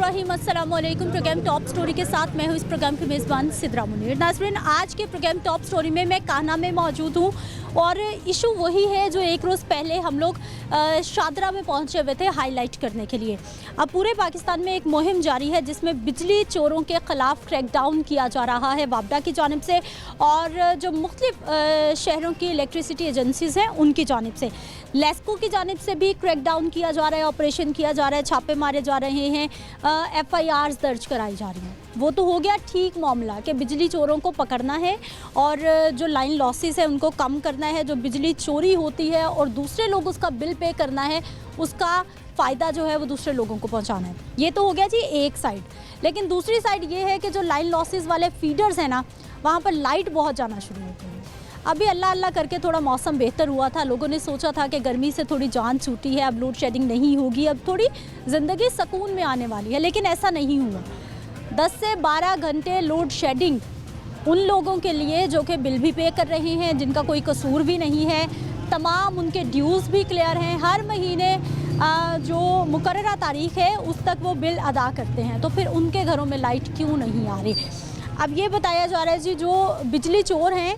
बिस्मिल्लाहिर्रहमानिर्रहीम, अस्सलाम वालेकुम। प्रोग्राम टॉप स्टोरी के साथ मैं हूँ इस प्रोग्राम की मेज़बान सिद्रा मुनीर। नाज़रीन, आज के प्रोग्राम टॉप स्टोरी में मैं कान्हा में मौजूद हूँ और इशू वही है जो एक रोज़ पहले हम लोग शादरा में पहुँचे हुए थे हाईलाइट करने के लिए। अब पूरे पाकिस्तान में एक मुहिम जारी है जिसमें बिजली चोरों के ख़िलाफ़ क्रैकडाउन किया जा रहा है वापडा की जानिब से और जो मुख्तलिफ शहरों की इलेक्ट्रिसिटी एजेंसीज़ हैं उनकी जानिब से। लेस्को की जानिब से भी क्रैकडाउन किया जा रहा है, ऑपरेशन किया जा रहा है, छापे मारे जा रहे हैं, FIRs दर्ज कराई जा रही हैं। वो तो हो गया ठीक मामला कि बिजली चोरों को पकड़ना है और जो लाइन लॉसेस है उनको कम करना है। जो बिजली चोरी होती है और दूसरे लोग उसका बिल पे करना है, उसका फ़ायदा जो है वो दूसरे लोगों को पहुंचाना है। ये तो हो गया जी एक साइड। लेकिन दूसरी साइड ये है कि जो लाइन लॉसेस वाले फीडर्स हैं ना, वहाँ पर लाइट बहुत जाना शुरू हो गई है। अभी अल्लाह अल्लाह करके थोड़ा मौसम बेहतर हुआ था, लोगों ने सोचा था कि गर्मी से थोड़ी जान छूटी है, अब लोड शेडिंग नहीं होगी, अब थोड़ी ज़िंदगी सुकून में आने वाली है। लेकिन ऐसा नहीं हुआ। 10 से 12 घंटे लोड शेडिंग उन लोगों के लिए जो कि बिल भी पे कर रहे हैं, जिनका कोई कसूर भी नहीं है, तमाम उनके ड्यूज़ भी क्लियर हैं, हर महीने जो मुकर्ररा तारीख़ है उस तक वो बिल अदा करते हैं। तो फिर उनके घरों में लाइट क्यों नहीं आ रही? अब ये बताया जा रहा है जी, जो बिजली चोर हैं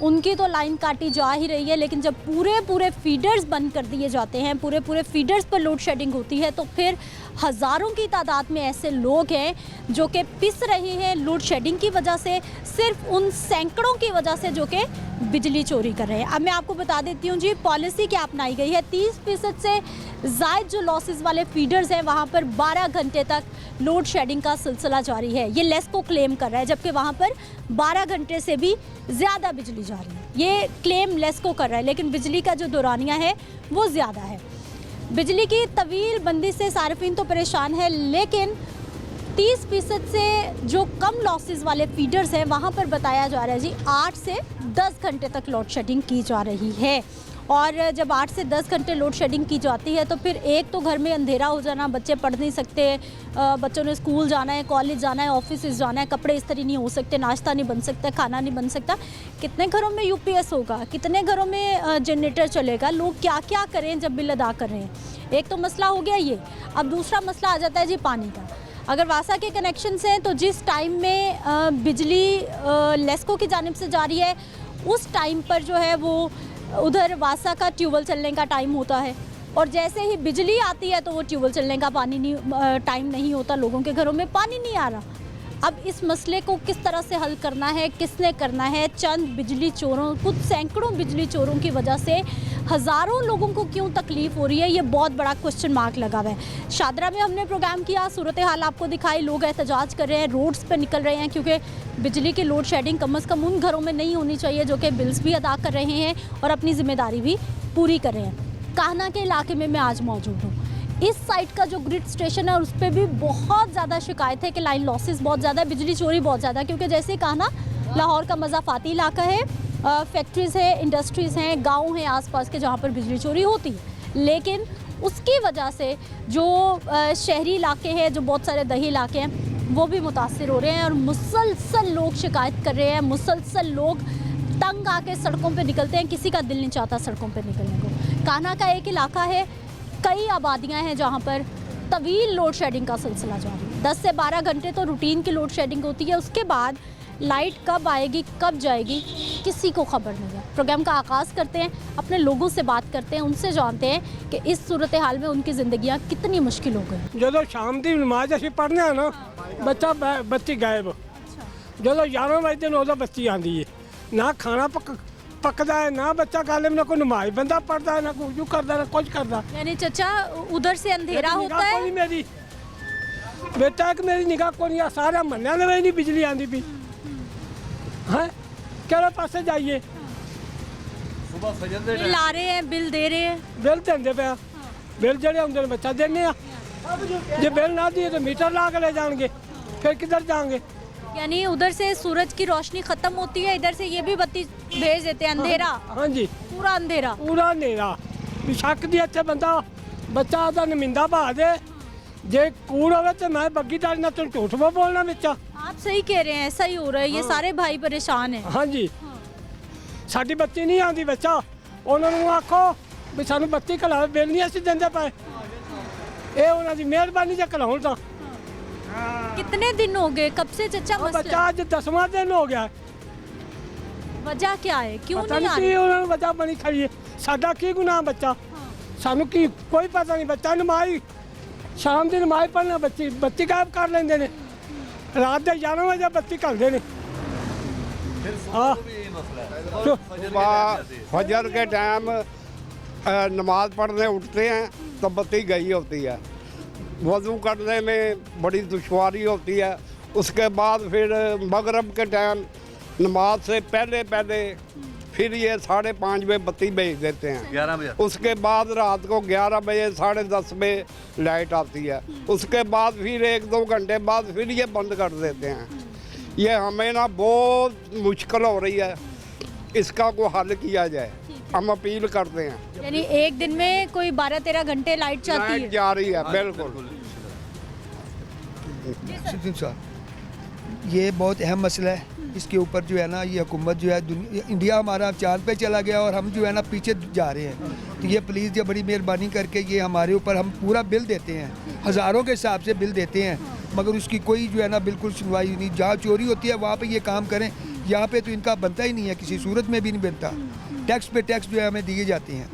उनकी तो लाइन काटी जा ही रही है, लेकिन जब पूरे फीडर्स बंद कर दिए जाते हैं, पूरे फीडर्स पर लोड शेडिंग होती है, तो फिर हज़ारों की तादाद में ऐसे लोग हैं जो कि पिस रहे हैं लोड शेडिंग की वजह से, सिर्फ उन सैकड़ों की वजह से जो कि बिजली चोरी कर रहे हैं। अब मैं आपको बता देती हूँ जी, पॉलिसी क्या अपनाई गई है। 30% से ज़ायद जो लॉसेस वाले फीडर्स हैं वहाँ पर 12 घंटे तक लोड शेडिंग का सिलसिला जारी है। ये लेस्को क्लेम कर रहा है, जबकि वहाँ पर 12 घंटे से भी ज़्यादा बिजली जा रही है। ये क्लेम लेस्को कर रहा है, लेकिन बिजली का जो दौरानिया है वो ज़्यादा है। बिजली की तवील बंदी से सार्फिन तो परेशान है, लेकिन 30% से जो कम लॉसेस वाले फीडर्स हैं वहाँ पर बताया जा रहा है जी 8 से 10 घंटे तक लोड शेडिंग की जा रही है। और जब 8 से 10 घंटे लोड शेडिंग की जाती है तो फिर एक तो घर में अंधेरा हो जाना, बच्चे पढ़ नहीं सकते, बच्चों ने स्कूल जाना है, कॉलेज जाना है, ऑफिस जाना है, कपड़े इस्त्री नहीं हो सकते, नाश्ता नहीं बन सकता, खाना नहीं बन सकता। कितने घरों में UPS होगा, कितने घरों में जनरेटर चलेगा, लोग क्या क्या करें जब बिल अदा कर रहे हैं। एक तो मसला हो गया ये। अब दूसरा मसला आ जाता है जी पानी का। अगर वासा के कनेक्शन हैं तो जिस टाइम में बिजली लेस्को की जानिब से जा रही है उस टाइम पर जो है वो उधर वासा का ट्यूबवेल चलने का टाइम होता है, और जैसे ही बिजली आती है तो वो ट्यूबवेल चलने का टाइम नहीं होता, लोगों के घरों में पानी नहीं आ रहा। अब इस मसले को किस तरह से हल करना है, किसने करना है? चंद बिजली चोरों, कुछ सैकड़ों बिजली चोरों की वजह से हज़ारों लोगों को क्यों तकलीफ़ हो रही है, ये बहुत बड़ा क्वेश्चन मार्क लगा हुआ है। शादरा में हमने प्रोग्राम किया, सूरत हाल आपको दिखाई, लोग एहतजाज कर रहे हैं, रोड्स पे निकल रहे हैं, क्योंकि बिजली की लोड शेडिंग कम से कम उन घरों में नहीं होनी चाहिए जो कि बिल्स भी अदा कर रहे हैं और अपनी ज़िम्मेदारी भी पूरी कर रहे हैं। कान्हा के इलाके में मैं आज मौजूद हूँ। इस साइड का जो ग्रिड स्टेशन है उस पर भी बहुत ज़्यादा शिकायत है कि लाइन लॉसेस बहुत ज़्यादा है, बिजली चोरी बहुत ज़्यादा, क्योंकि जैसे कान्हा लाहौर का मज़ाफ़ाती इलाका है, फैक्ट्रीज़ है, इंडस्ट्रीज़ हैं, गांव हैं आसपास के जहां पर बिजली चोरी होती है। लेकिन उसकी वजह से जो शहरी इलाके हैं, जो बहुत सारे दही इलाके हैं, वो भी मुतासिर हो रहे हैं और मुसलसल लोग शिकायत कर रहे हैं, मुसलसल लोग तंग आके सड़कों पे निकलते हैं। किसी का दिल नहीं चाहता सड़कों पे निकलने को। कान्हा का एक इलाका है, कई आबादियाँ हैं जहाँ पर तवील लोड शेडिंग का सिलसिला जारी है। 10 से 12 घंटे तो रूटीन की लोड शेडिंग होती है, उसके बाद लाइट कब आएगी कब जाएगी किसी को खबर नहीं है। प्रोग्राम का आगाज़ करते हैं, अपने लोगों से बात करते हैं, उनसे जानते हैं कि इस सूरत हाल में उनकी ज़िंदगियाँ कितनी मुश्किल हो गई। जो शाम की नमाज असीं पढ़ने हैं ना, बच्ची गायब। जो 11 बजे दिन उदों बच्ची आती है, ना खाना पकता है, ना बच्चा गल ना कोई नमाज बंदा पढ़ता है, ना कुछ करता, ना कुछ करता। यानी चचा उधर से अंधेरा होता है। मेरी बेटा एक मेरी निगाह को नहीं, सारा मन्या में नहीं बिजली आती पी है, केड़े पासे जाइए? बिल आ रहे हैं, बिल दे रहे हैं, बिल देंदे पे, बिल जड़े आते बच्चा देने, जो बिल ना दिए तो मीटर ला के ले जाएंगे, फिर किधर जाएंगे? यानी उधर से सूरज की रोशनी खत्म होती है, इधर से ये भी बत्ती भेज देते हैं, अंधेरा। हाँ जी, पूरा अंधेरा, पूरा अंधेरा। शक दी इतने बंदा बच्चा आता नमिंदा भा दे, जे कूड़ हो तो मैं बग्गी डाली ना, तुम झूठ वो बोलना बच्चा। आप सही कह रहे हैं, ऐसा ही हो रहा है। ये सारे भाई परेशान हैं। हाँ जी, साडी बत्ती नहीं आती, बच्चा उन्होंने आखो भी सानू बत्ती घला, बिल नहीं असीं देंदे पे, ये उन्होंने मेहरबानी जे घलाउण तां कितने दिन हो गए, कब से चचा अब मसला बच्चा आज 10वां दिन हो गया, वजह क्या है, क्यों पता नहीं आ नहीं रही? की उन्होंने वजह बनी खड़ी है। साडा की गुनाह बच्चा, सानू की कोई पता नहीं। बच्चा नमाज शाम की नमाज पढ़ना बच्ची गायब कर लेंगे ने, रात के 11 बजे बच्ची करते हैं। हाँ फजर के टाइम नमाज पढ़ने उठते हैं तो बत्ती गई होती है, वज़ू करने में बड़ी दुश्वारी होती है। उसके बाद फिर मगरब के टाइम नमाज से पहले फिर ये 5:30 बजे बत्ती भेज देते हैं। 11 बजे उसके बाद रात को 11 बजे 10:30 बजे लाइट आती है। उसके बाद फिर 1-2 घंटे बाद फिर ये बंद कर देते हैं। ये हमें ना बहुत मुश्किल हो रही है, इसका कोई हल किया जाए, हम अपील करते हैं। यानी एक दिन में कोई 12-13 घंटे लाइट जाती लाइट है। जा रही है, बिल्कुल। ये बहुत अहम मसला है। इसके ऊपर जो है ना, ये हुकूमत जो है, इंडिया हमारा चाँद पे चला गया और हम जो है ना पीछे जा रहे हैं। तो ये प्लीज़ ये बड़ी मेहरबानी करके ये हमारे ऊपर, हम पूरा बिल देते हैं, हज़ारों के हिसाब से बिल देते हैं, मगर उसकी कोई जो है ना बिल्कुल सुनवाई नहीं। जहाँ चोरी होती है वहाँ पे ये काम करें, यहाँ पे तो इनका बनता ही नहीं है, किसी सूरत में भी नहीं बनता। टैक्स पे टैक्स जो है हमें दिए जाते हैं।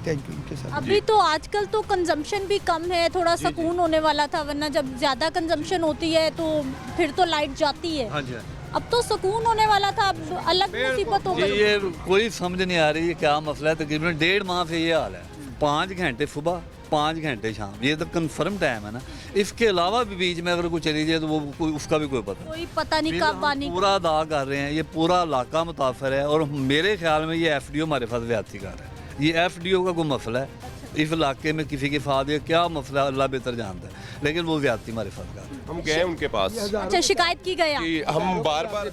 Thank you. इनके साथ अभी तो आजकल तो कंजम्पशन भी कम है, थोड़ा सुकून होने वाला था, वरना जब ज़्यादा कंजम्पशन होती है तो फिर तो लाइट जाती है। हाँ जी अब तो सुकून होने वाला था, अब अलग मुसीबत हो जी, गई। ये कोई समझ नहीं आ रही है क्या मसला है। तकरीबन 1.5 माह से ये हाल है, 5 घंटे सुबह 5 घंटे शाम, ये तो कंफर्म टाइम है ना। इसके अलावा भी बीच में अगर कोई चली जाए तो वो कोई उसका भी कोई पता कोई पता नहीं बिल कब हम पानी पूरा अदा कर रहे हैं, ये पूरा इलाका मुतासर है। और मेरे ख्याल में ये FDO हमारे पास व्याती कर रहा है, ये FDO का कोई मसला है। इस इलाके में किसी के साथ ये क्या मसला है अल्लाह बेहतर जानता है, लेकिन वो व्याती हमारे साथ कर रहा है। हम गए उनके पास अच्छा, शिकायत की गया। कि हम बार-बार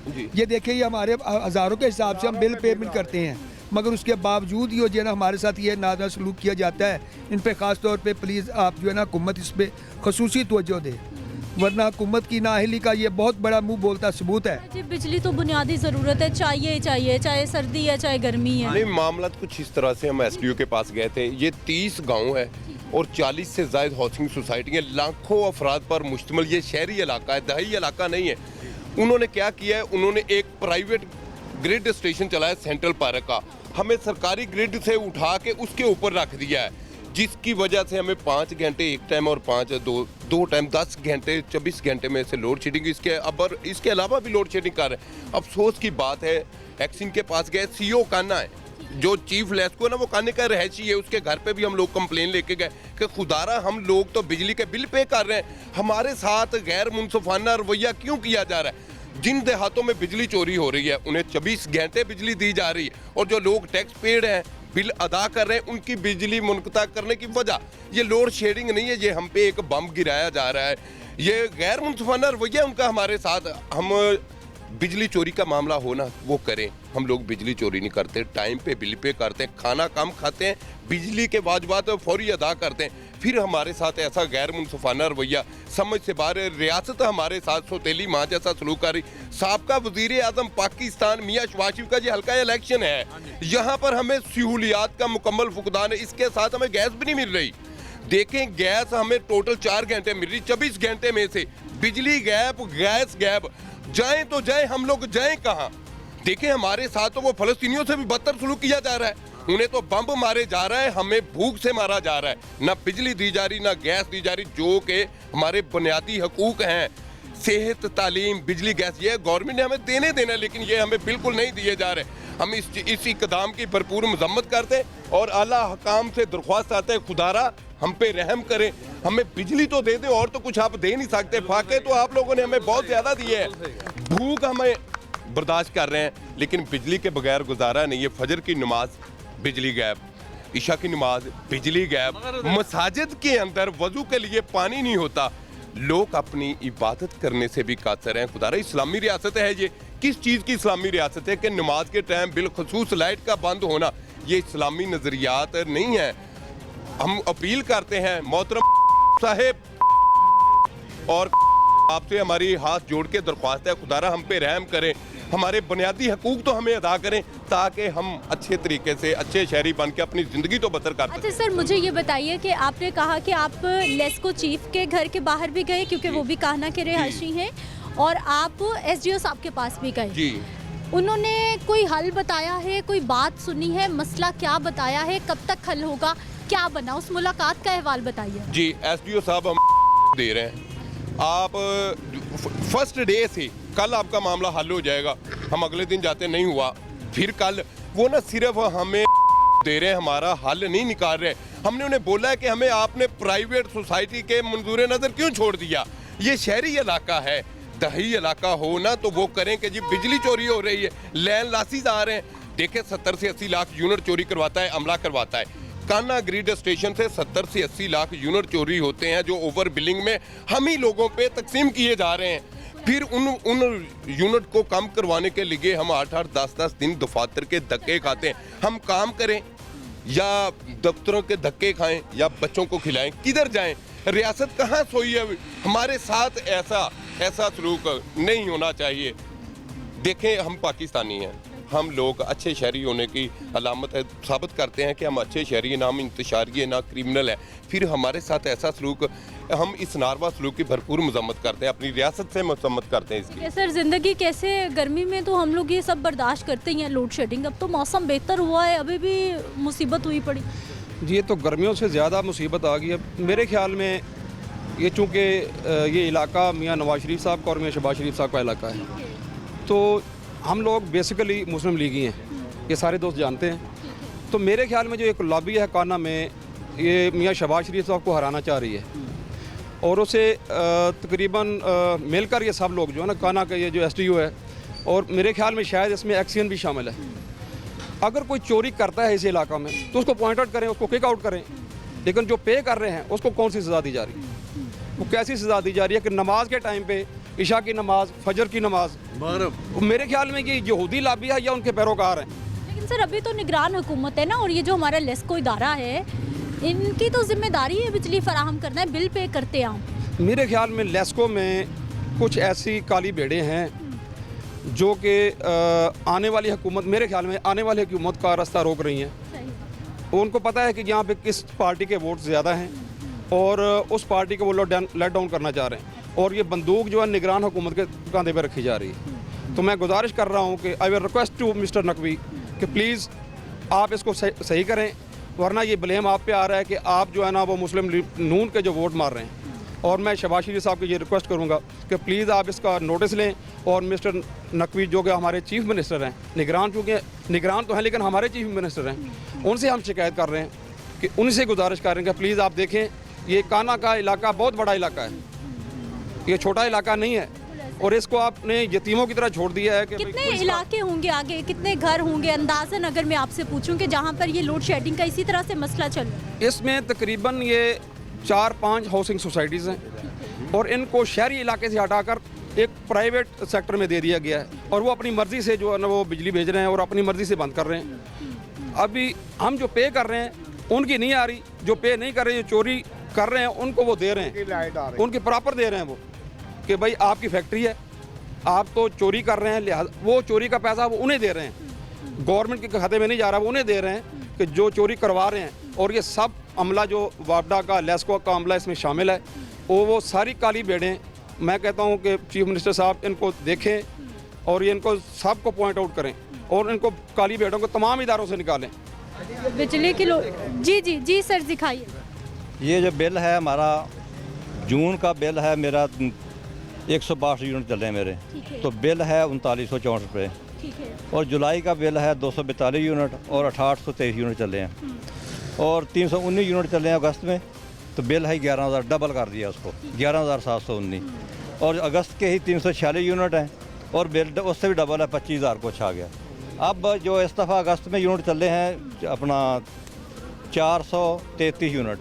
जी ये देखिए, ये हमारे हज़ारों के हिसाब से हम बिल पेमेंट करते हैं, मगर उसके बावजूद ये जो है ना हमारे साथ ये नादा सलूक किया जाता है। इन पे ख़ास तौर पे प्लीज़ आप जो है ना हुकूमत इस पे खसूसी तवज्जो दे, वरना हुकूमत की नाअहली का ये बहुत बड़ा मुंह बोलता सबूत है। जी, बिजली तो बुनियादी ज़रूरत है, चाहिए ही चाहिए, चाहे सर्दी है चाहे गर्मी है। नहीं, मामला तो कुछ इस तरह से, हम SDO के पास गए थे। ये 30 गांव है और 40 से ज़ायद हाउसिंग सोसाइटी है, लाखों अफराद पर मुश्तमिल ये शहरी इलाका है, दहाई इलाका नहीं है। उन्होंने क्या किया है, उन्होंने एक प्राइवेट ग्रिड स्टेशन चलाया सेंट्रल पार्क का, हमें सरकारी ग्रिड से उठा के उसके ऊपर रख दिया है, जिसकी वजह से हमें 5 घंटे एक टाइम और 2 टाइम 10 घंटे 24 घंटे में से लोड शेडिंग, इसके अलावा भी लोड शेडिंग कर रहे हैं। अफसोस की बात है, एक्सिन के पास गए, CO कान्ना है जो चीफ लेस्को ना, वो कान्ने का रहायशी है, उसके घर पे भी हम लोग कंप्लेन लेके गए कि खुदारा हम लोग तो बिजली के बिल पे कर रहे हैं, हमारे साथ गैर मुनसफाना रवैया क्यों किया जा रहा है। जिन देहातों में बिजली चोरी हो रही है उन्हें 24 घंटे बिजली दी जा रही है, और जो लोग टैक्स पेड हैं, बिल अदा कर रहे हैं, उनकी बिजली मुनक़ता करने की वजह ये लोड शेडिंग नहीं है, ये हम पे एक बम गिराया जा रहा है। ये गैर मुनसफाना रवैया उनका हमारे साथ। हम बिजली चोरी का मामला हो ना वो करें, हम लोग बिजली चोरी नहीं करते, टाइम पे बिल पे करते हैं, खाना कम खाते हैं, बिजली के वाजबात फौरी अदा करते हैं। फिर हमारे साथ ऐसा गैर मुनसफाना रवैया, समझ से बाहर रियासत हमारे साथ सौतेली माँ जैसा सलूक कर रही। साबका वज़ीर आज़म पाकिस्तान मियाँ शहबाज शरीफ का ये हल्का इलेक्शन है, यहाँ पर हमें सहूलियात का मुकम्मल फुकदान है, इसके साथ हमें गैस भी नहीं मिल रही। देखें, गैस हमें टोटल 4 घंटे मिल रही, 24 घंटे में से बिजली गैप, गैस गैप। जाएं तो जाएं, हम लोग जाएं कहाँ। देखें, हमारे साथ तो वो फ़लस्तीनियों से भी बदतर सलूक किया जा रहा है, उन्हें तो बम मारे जा रहा है, हमें भूख से मारा जा रहा है। ना बिजली दी जा रही, ना गैस दी जा रही, जो कि हमारे बुनियादी हकूक हैं, सेहत, तालीम, बिजली, गैस, ये गवर्नमेंट ने हमें देने देना, लेकिन ये हमें बिल्कुल नहीं दिए जा रहे। हम इस इक़दाम की भरपूर मजम्मत करते हैं और आला हकाम से दरख्वास्त आते हैं, खुदारा हम पे रहम करें, हमें बिजली तो दे दे, और तो कुछ आप दे नहीं सकते। फाके तो आप लोगों ने हमें बहुत ज़्यादा दिए हैं, भूख हमें बर्दाश्त कर रहे हैं, लेकिन बिजली के बगैर गुजारा नहीं है। फजर की नमाज बिजली गैप, इशा की नमाज बिजली गैप, मसाजिद के अंदर वजू के लिए पानी नहीं होता, लोग अपनी इबादत करने से भी कासर हैं। खुदारा इस्लामी रियासत है ये, किस चीज़ की इस्लामी रियासत है कि नमाज के टाइम बिलखसूस लाइट का बंद होना, ये इस्लामी नज़रियात नहीं है। हम अपील करते हैं मोहतरम साहेब और आपसे हमारी हाथ जोड़ के दरख्वास्त है, खुदारा हम पे रहम करें, हमारे बुनियादी हकूक तो हमें अदा करें ताकि हम अच्छे तरीके से अच्छे शहरी बन के अपनी ज़िंदगी तो बसर कर अच्छा सर, मुझे ये बताइए कि आपने कहा कि आप लेस्को चीफ के घर के बाहर भी गए क्योंकि वो भी कान्हा के रिहायशी हैं, और आप एसडीओ साहब के पास भी गए जी। उन्होंने कोई हल बताया है, कोई बात सुनी है, मसला क्या बताया है, कब तक हल होगा, क्या बना, उस मुलाकात का अहवाल बताइए। जी, एसडीओ साहब हम दे रहे हैं, आप फर्स्ट डे से कल आपका मामला हल हो जाएगा। हम अगले दिन जाते नहीं हुआ, फिर कल वो ना सिर्फ हमें दे रहे हैं, हमारा हल नहीं निकाल रहे। हमने उन्हें बोला है कि हमें आपने प्राइवेट सोसाइटी के मंजूर नज़र क्यों छोड़ दिया, ये शहरी इलाका है, दही इलाका हो ना तो वो करें कि जी बिजली चोरी हो रही है, लैंड लासिस आ रहे हैं। देखिए 70 से 80 लाख यूनिट चोरी करवाता है, अमला करवाता है। कान्हा ग्रिड स्टेशन से 70 से 80 लाख यूनिट चोरी होते हैं जो ओवर बिलिंग में हम ही लोगों पे तकसीम किए जा रहे हैं। फिर उन यूनिट को कम करवाने के लिए हम 8-8 10-10 दिन दफातर के धक्के खाते हैं। हम काम करें या दफ्तरों के धक्के खाएं या बच्चों को खिलाएं, किधर जाएं? रियासत कहाँ सोई है? हमारे साथ ऐसा सलूक नहीं होना चाहिए। देखें, हम पाकिस्तानी हैं, हम लोग अच्छे शहरी होने की अलामत है, साबित करते हैं कि हम अच्छे शहरी हैं, ना हम इंतशारी है ना क्रिमिनल है। फिर हमारे साथ ऐसा सलूक, हम इस नारवा सलूक की भरपूर मजम्मत करते हैं, अपनी रियासत से मजम्मत करते हैं इसकी। सर, ज़िंदगी कैसे, गर्मी में तो हम लोग ये सब बर्दाश्त करते ही हैं, लोड शेडिंग, अब तो मौसम बेहतर हुआ है, अभी भी मुसीबत हुई पड़ी। जी, ये तो गर्मियों से ज़्यादा मुसीबत आ गई है मेरे ख्याल में। ये चूँकि ये इलाका मियाँ नवाज शरीफ साहब का और मियाँ शहबाज शरीफ साहब का इलाका है, तो हम लोग बेसिकली मुस्लिम लीगी हैं, ये सारे दोस्त जानते हैं। तो मेरे ख्याल में जो एक लॉबी है कान्हा में, ये मियाँ शहबाज शरीफ साहब को हराना चाह रही है, और उसे तकरीबन मिलकर ये सब लोग जो है ना, कान्हा का ये जो एसडीओ है, और मेरे ख्याल में शायद इसमें एक्सियन भी शामिल है। अगर कोई चोरी करता है इस इलाका में तो उसको पॉइंट आउट करें, उसको किक आउट करें, लेकिन जो पे कर रहे हैं उसको कौन सी सज़ा दी जा रही है? वो कैसी सज़ा दी जा रही है कि नमाज के टाइम पे, इशा की नमाज, फजर की नमाज, मेरे ख्याल में ये यहूदी लाबी है या उनके पैरोकार हैं। लेकिन सर, अभी तो निगरान हुकूमत है ना, और ये जो हमारा लेस्को इदारा है, इनकी तो जिम्मेदारी है बिजली फराहम करना है, बिल पे करते हैं हम। मेरे ख्याल में लेस्को में कुछ ऐसी काली भेड़ें हैं जो कि आने वाली हुकूमत, मेरे ख्याल में आने वाली हुकूमत का रास्ता रोक रही हैं। उनको पता है कि यहाँ पे किस पार्टी के वोट ज़्यादा हैं और उस पार्टी को वो लेट डाउन करना चाह रहे हैं, और ये बंदूक जो है निगरान हुकूमत के कंधे पर रखी जा रही है। तो मैं गुजारिश कर रहा हूँ कि I will request to mister Naqvi कि प्लीज़ आप इसको सही करें, वरना ये ब्लेम आप पे आ रहा है कि आप जो है ना वो मुस्लिम नून के जो वोट मार रहे हैं। और मैं शहबाज शरीफ साहब को ये रिक्वेस्ट करूँगा कि प्लीज़ आप इसका नोटिस लें, और मिस्टर नकवी जो कि हमारे चीफ मिनिस्टर हैं, निगरान चूँकि निगरान तो हैं लेकिन हमारे चीफ मिनिस्टर हैं, उनसे हम शिकायत कर रहे हैं कि उनसे गुजारिश कर रहे हैं कि प्लीज़ आप देखें, ये कान्हा का इलाका बहुत बड़ा इलाका है, ये छोटा इलाका नहीं है, और इसको आपने यतीमों की तरह छोड़ दिया है कि कितने इलाके होंगे आगे, कितने घर होंगे अंदाजन, अगर मैं आपसे पूछूं कि जहां पर ये लोड शेडिंग का इसी तरह से मसला चल रहा है? इसमें तकरीबन ये 4-5 हाउसिंग सोसाइटीज़ हैं, और इनको शहरी इलाके से हटाकर एक प्राइवेट सेक्टर में दे दिया गया है, और वो अपनी मर्ज़ी से जो है ना वो बिजली भेज रहे हैं और अपनी मर्ज़ी से बंद कर रहे हैं। अभी हम जो पे कर रहे हैं उनकी नहीं आ रही, जो पे नहीं कर रहे, जो चोरी कर रहे हैं उनको वो दे रहे हैं, उनके प्रॉपर दे रहे हैं वो, कि भाई आपकी फैक्ट्री है, आप तो चोरी कर रहे हैं, लिहाजा वो चोरी का पैसा वो उन्हें दे रहे हैं, गवर्नमेंट के खाते में नहीं जा रहा, वो उन्हें दे रहे हैं कि जो चोरी करवा रहे हैं। और ये सब अमला जो वापडा का, लेस्को का अमला इसमें शामिल है, वो सारी काली भेड़ें, मैं कहता हूँ कि चीफ मिनिस्टर साहब इनको देखें और ये इनको सबको पॉइंट आउट करें, और इनको काली भेड़ों को तमाम इदारों से निकालें। बिजली की जी सर दिखाइए। ये जो बिल है हमारा, जून का बिल है मेरा 162 यूनिट चल रहे हैं मेरे, तो बिल है 3964 रुपये, और जुलाई का बिल है 242 यूनिट और 6823 यूनिट चल रहे हैं, और 319 यूनिट चल रहे हैं अगस्त में, तो बिल है 11,000, डबल कर दिया उसको 11,719, और अगस्त के ही 346 यूनिट हैं, और बिल उससे भी डबल है 25,000 कुछ आ गया। अब जो इस दफ़ा अगस्त में यूनिट चल रहे हैं अपना 433 यूनिट,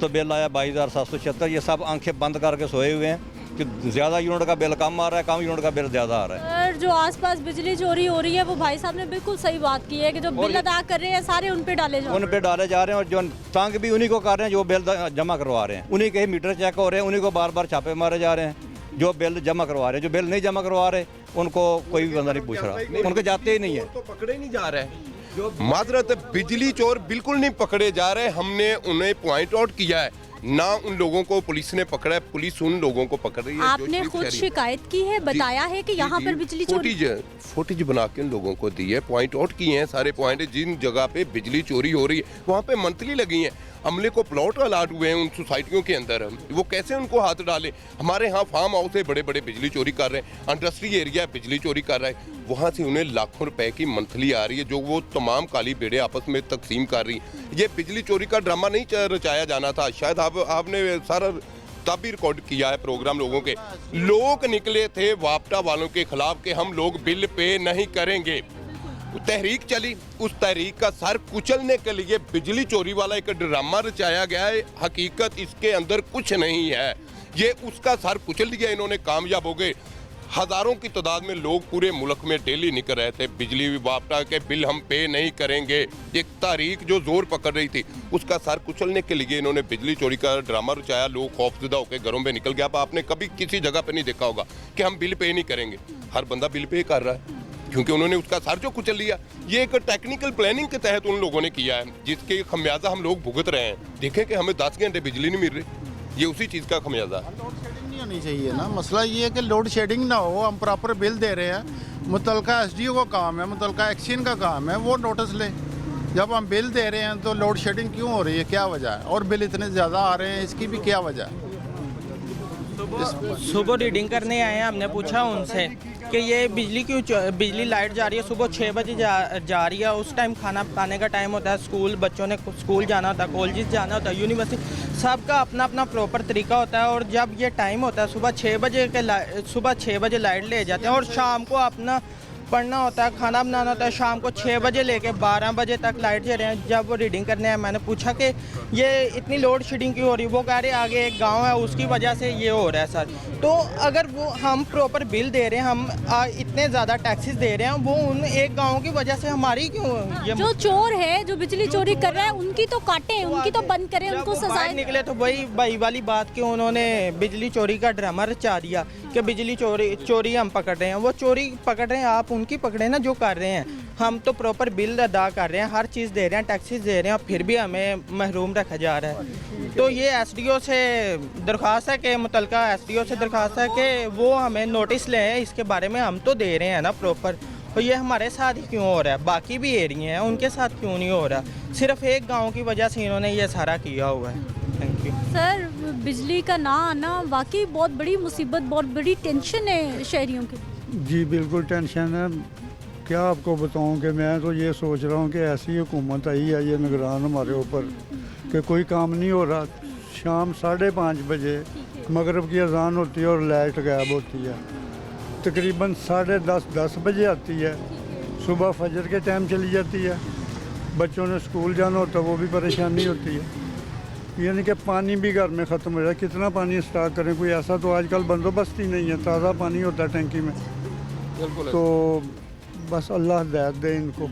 तो बिल आया 22,776। ये सब आंखें बंद करके सोए हुए हैं कि ज़्यादा यूनिट का बिल कम आ रहा है, कम यूनिट का बिल ज़्यादा आ रहा है। सर, जो आसपास बिजली चोरी हो रही है, वो भाई साहब ने बिल्कुल सही बात की है कि जो बिल अदा कर रहे हैं सारे उन पे डाले जा रहे हैं, उन पे डाले जा रहे हैं, और जो तंग भी उन्हीं को कर रहे हैं जो बिल जमा करवा रहे हैं, उन्हीं के ही मीटर चेक हो रहे हैं, उन्हीं को बार बार छापे मारे जा रहे हैं। जो बिल जमा करवा रहे हैं, जो बिल नहीं जमा करवा रहे उनको कोई भी बंदा नहीं पूछ रहा, उनके जाते ही नहीं है। तो पकड़े नहीं जा रहे हैं। माजरत बिजली चोर बिल्कुल नहीं पकड़े जा रहे। हमने उन्हें पॉइंट आउट किया है, ना उन लोगों को पुलिस ने पकड़ा है, पुलिस उन लोगों को पकड़ रही है। आपने खुद शिकायत की है, बताया है कि यहाँ पर बिजली चोरी फुटेज बना के उन लोगों को दी है, पॉइंट आउट किए हैं सारे पॉइंट, जिन जगह पे बिजली चोरी हो रही है वहाँ पे मंथली लगी हैं। अमले को प्लॉट अलाट हुए हैं उन सोसाइटियों के अंदर, वो कैसे उनको हाथ डाले। हमारे यहाँ फार्म हाउस है, बड़े बड़े बिजली चोरी कर रहे हैं, इंडस्ट्री एरिया बिजली चोरी कर रहा है, वहाँ से उन्हें लाखों रुपए की मंथली आ रही है जो वो तमाम काली बेड़े आपस में तकसीम कर रही हैं। ये बिजली चोरी का ड्रामा नहीं रचाया जाना था। शायद आपने सारा तब भी रिकॉर्ड किया है प्रोग्राम, लोगों के लोग निकले थे वापटा वालों के खिलाफ कि हम लोग बिल पे नहीं करेंगे। तहरीक चली, उस तहरीक का सर कुचलने के लिए बिजली चोरी वाला एक ड्रामा रचाया गया है। हकीकत इसके अंदर कुछ नहीं है, ये उसका सर कुचल दिया इन्होंने, कामयाब हो गए। हजारों की तादाद में लोग पूरे मुल्क में डेली निकल रहे थे बिजली वापटा के बिल हम पे नहीं करेंगे। एक तारीख जो जोर पकड़ रही थी उसका सर कुचलने के लिए इन्होंने बिजली चोरी का ड्रामा रचाया। लोग खौफजदा होकर घरों में निकल गया। अब आपने कभी किसी जगह पे नहीं देखा होगा कि हम बिल पे नहीं करेंगे, हर बंदा बिल पे कर रहा है क्योंकि उन्होंने उसका सर जो कुचल लिया। ये एक टेक्निकल प्लानिंग के तहत उन लोगों ने किया है जिसके खमियाजा हम लोग भुगत रहे हैं। देखें कि हमें 10 घंटे बिजली नहीं मिल रही, ये उसी चीज़ का खमियाजा है। लोड शेडिंग नहीं होनी चाहिए ना, मसला ये है कि लोड शेडिंग ना हो, हम प्रॉपर बिल दे रहे हैं, मुतलका एसडीओ का काम है, मुतलका एक्शन का काम है, वो नोटिस ले। जब हम बिल दे रहे हैं तो लोड शेडिंग क्यों हो रही है, क्या वजह है, और बिल इतने ज़्यादा आ रहे हैं, इसकी भी क्या वजह है। सुबह रीडिंग करने आए हैं, हमने पूछा उनसे कि ये बिजली लाइट जा रही है, सुबह 6 बजे जा रही है, उस टाइम खाना पकाने का टाइम होता है, स्कूल बच्चों ने स्कूल जाना होता है, कॉलेज जाना होता है, यूनिवर्सिटी, सबका अपना अपना प्रॉपर तरीका होता है। और जब ये टाइम होता है सुबह 6 बजे लाइट ले जाते हैं और शाम को अपना पढ़ना होता है, खाना बनाना होता है, शाम को 6 बजे लेके 12 बजे तक लाइट दे रहे हैं। जब वो रीडिंग करने आए मैंने पूछा कि ये इतनी लोड शेडिंग क्यों हो रही है, वो कह रहे आगे एक गांव है उसकी वजह से ये हो रहा है सर। तो अगर वो हम प्रॉपर बिल दे रहे हैं, हम इतने ज़्यादा टैक्सेस दे रहे हैं, वो उन एक गाँव की वजह से हमारी क्यों ये जो चोर है जो बिजली चोरी कर रहा है उनकी तो काटें, उनकी तो बंद करें, उनको सजाएं। निकले तो वही वाली बात कि उन्होंने बिजली चोरी का ड्रामा रचा दिया कि बिजली चोरी हम पकड़ रहे हैं। वो चोरी पकड़ रहे हैं, आप उनकी पकड़े ना जो कर रहे हैं। हम तो प्रॉपर बिल अदा कर रहे हैं, हर चीज़ दे रहे हैं, टैक्सेस दे रहे हैं, और फिर भी हमें महरूम रखा जा रहा है। तो ये एसडीओ से दरख्वास्त है कि मुतलका एसडीओ से दरख्वास्त है कि वो हमें नोटिस लें इसके बारे में। हम तो दे रहे हैं ना प्रॉपर, तो ये हमारे साथ ही क्यों हो रहा है, बाकी भी एरिया हैं उनके साथ क्यों नहीं हो रहा, सिर्फ एक गाँव की वजह से इन्होंने ये सारा किया हुआ है। थैंक यू सर, बिजली का ना आना वाकई बहुत बड़ी मुसीबत, बहुत बड़ी टेंशन है शहरियों की। जी बिल्कुल टेंशन है, क्या आपको बताऊं कि मैं तो ये सोच रहा हूँ कि ऐसी हुकूमत आई है ये निगरान हमारे ऊपर कि कोई काम नहीं हो रहा। शाम 5:30 बजे मगरिब की अजान होती है और लाइट गायब होती है, तकरीबन 10:30 बजे आती है, सुबह फजर के टाइम चली जाती है, बच्चों ने स्कूल जाना होता है वो भी परेशानी होती है। यानी कि पानी भी घर में ख़त्म हो रहा है, कितना पानी स्टॉक करें, कोई ऐसा तो आजकल बंदोबस्त ही नहीं है, ताज़ा पानी होता है टंकी में। तो बस अल्लाह हिदायत दे इनको,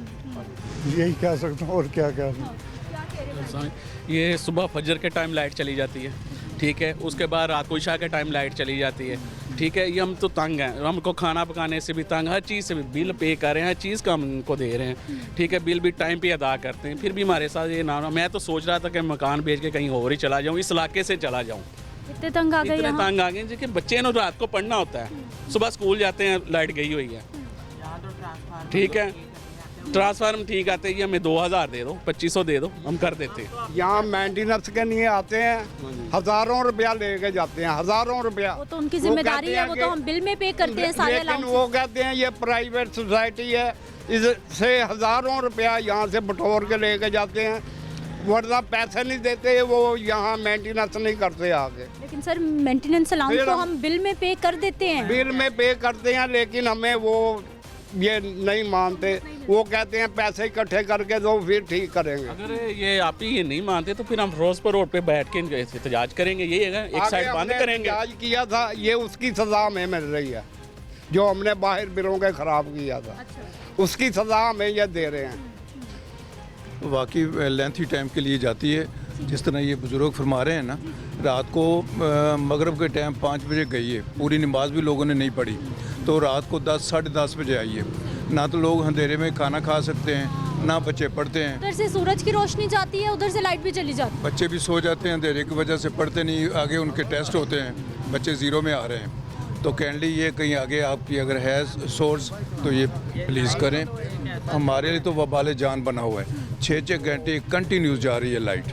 यही कह सकता हूँ और क्या कहना। ये सुबह फजर के टाइम लाइट चली जाती है, ठीक है, उसके बाद रात को इशा के टाइम लाइट चली जाती है, ठीक है। ये हम तो तंग हैं, हमको खाना पकाने से भी तंग, हर चीज़ से भी बिल पे कर रहे हैं, हर चीज़ का हम उनको दे रहे हैं, ठीक है, बिल भी टाइम पे अदा करते हैं, फिर भी हमारे साथ ये ना। मैं तो सोच रहा था कि मकान बेच के कहीं और ही चला जाऊँ, इस इलाके से चला जाऊँ। इतने तंग आ गए, इतने तंग आ गए कि बच्चे ना रात को पढ़ना होता है, सुबह स्कूल जाते हैं, लाइट गई हुई है, ठीक है, ट्रांसफार्म ठीक आते हैं, हमें 2000 दे दो, 2500 दे दो, हम कर देते हैं। यहाँ मेंटेनेंस के लिए आते हैं, हजारों रुपया लेके जाते हैं, हजारों रुपया। वो तो उनकी जिम्मेदारी है, वो तो हम बिल में पे करते हैं सारे। लेकिन वो कहते हैं ये प्राइवेट सोसाइटी है, इससे हजारों रुपया यहाँ से बटोर के लेके जाते हैं, वरना पैसे नहीं देते, वो यहाँ मेंटेनेंस नहीं करते आगे। लेकिन सर मेंटेनेंस अलाउंस तो हम बिल में पे कर देते हैं, बिल में पे करते हैं, लेकिन हमें वो ये नहीं मानते। वो कहते हैं पैसे इकट्ठे करके दो फिर ठीक करेंगे। अगर ये आप ही ये नहीं मानते तो फिर हम फिरोजपुर रोड पे बैठ के एहतजाज करेंगे, ये है एक साइड बंद करेंगे। एहतजाज किया था, ये उसकी सजा हमें मिल रही है, जो हमने बाहर बिलों के खराब किया था। अच्छा। उसकी सजा हमें ये दे रहे हैं। वाकई लेंथी टाइम के लिए जाती है, जिस तरह ये बुज़ुर्ग फरमा रहे हैं ना, रात को मगरिब के टाइम 5 बजे गई है, पूरी नमाज भी लोगों ने नहीं पढ़ी, तो रात को 10 साढ़े 10 बजे आई है। ना तो लोग अंधेरे में खाना खा सकते हैं, ना बच्चे पढ़ते हैं। उधर से सूरज की रोशनी जाती है, उधर से लाइट भी चली जाती है। बच्चे भी सो जाते हैं अंधेरे की वजह से, पढ़ते नहीं, आगे उनके टेस्ट होते हैं, बच्चे ज़ीरो में आ रहे हैं। तो कैंडली ये कहीं आगे आपकी अगर है सोर्स तो ये प्लीज़ करें, हमारे लिए तो वबाल जान बना हुआ है। 6-6 घंटे कंटिन्यूस जा रही है लाइट।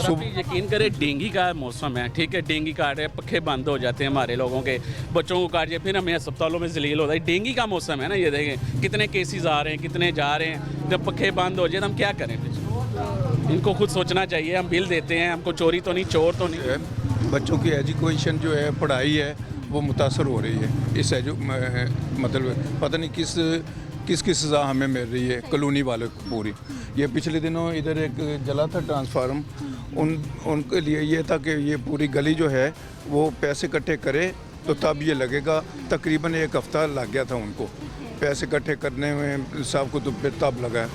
आप यकीन करें, डेंगू का मौसम है, ठीक है, डेंगू काट रहे हैं, पखे बंद हो जाते हैं हमारे लोगों के, बच्चों को काट दिया, फिर हमें अस्पतालों में जलील होता है। डेंगू का मौसम है ना, ये देखें कितने केसेस आ रहे हैं, कितने जा रहे हैं। जब पखे बंद हो जाए तो हम क्या करें? इनको खुद सोचना चाहिए। हम बिल देते हैं, हमको चोरी तो नहीं, चोर तो नहीं है। बच्चों की एजुकेशन जो है, पढ़ाई है, वो मुतासर हो रही है। इस मतलब पता नहीं किसकी सज़ा हमें मिल रही है, कॉलोनी वाले को पूरी। ये पिछले दिनों इधर एक जला था ट्रांसफार्म, उनके लिए ये था कि ये पूरी गली जो है वो पैसे इकट्ठे करे तो तब ये लगेगा। तकरीबन 1 हफ़्ता लग गया था उनको पैसे इकट्ठे करने में, साहब को तो फिर तब लगा।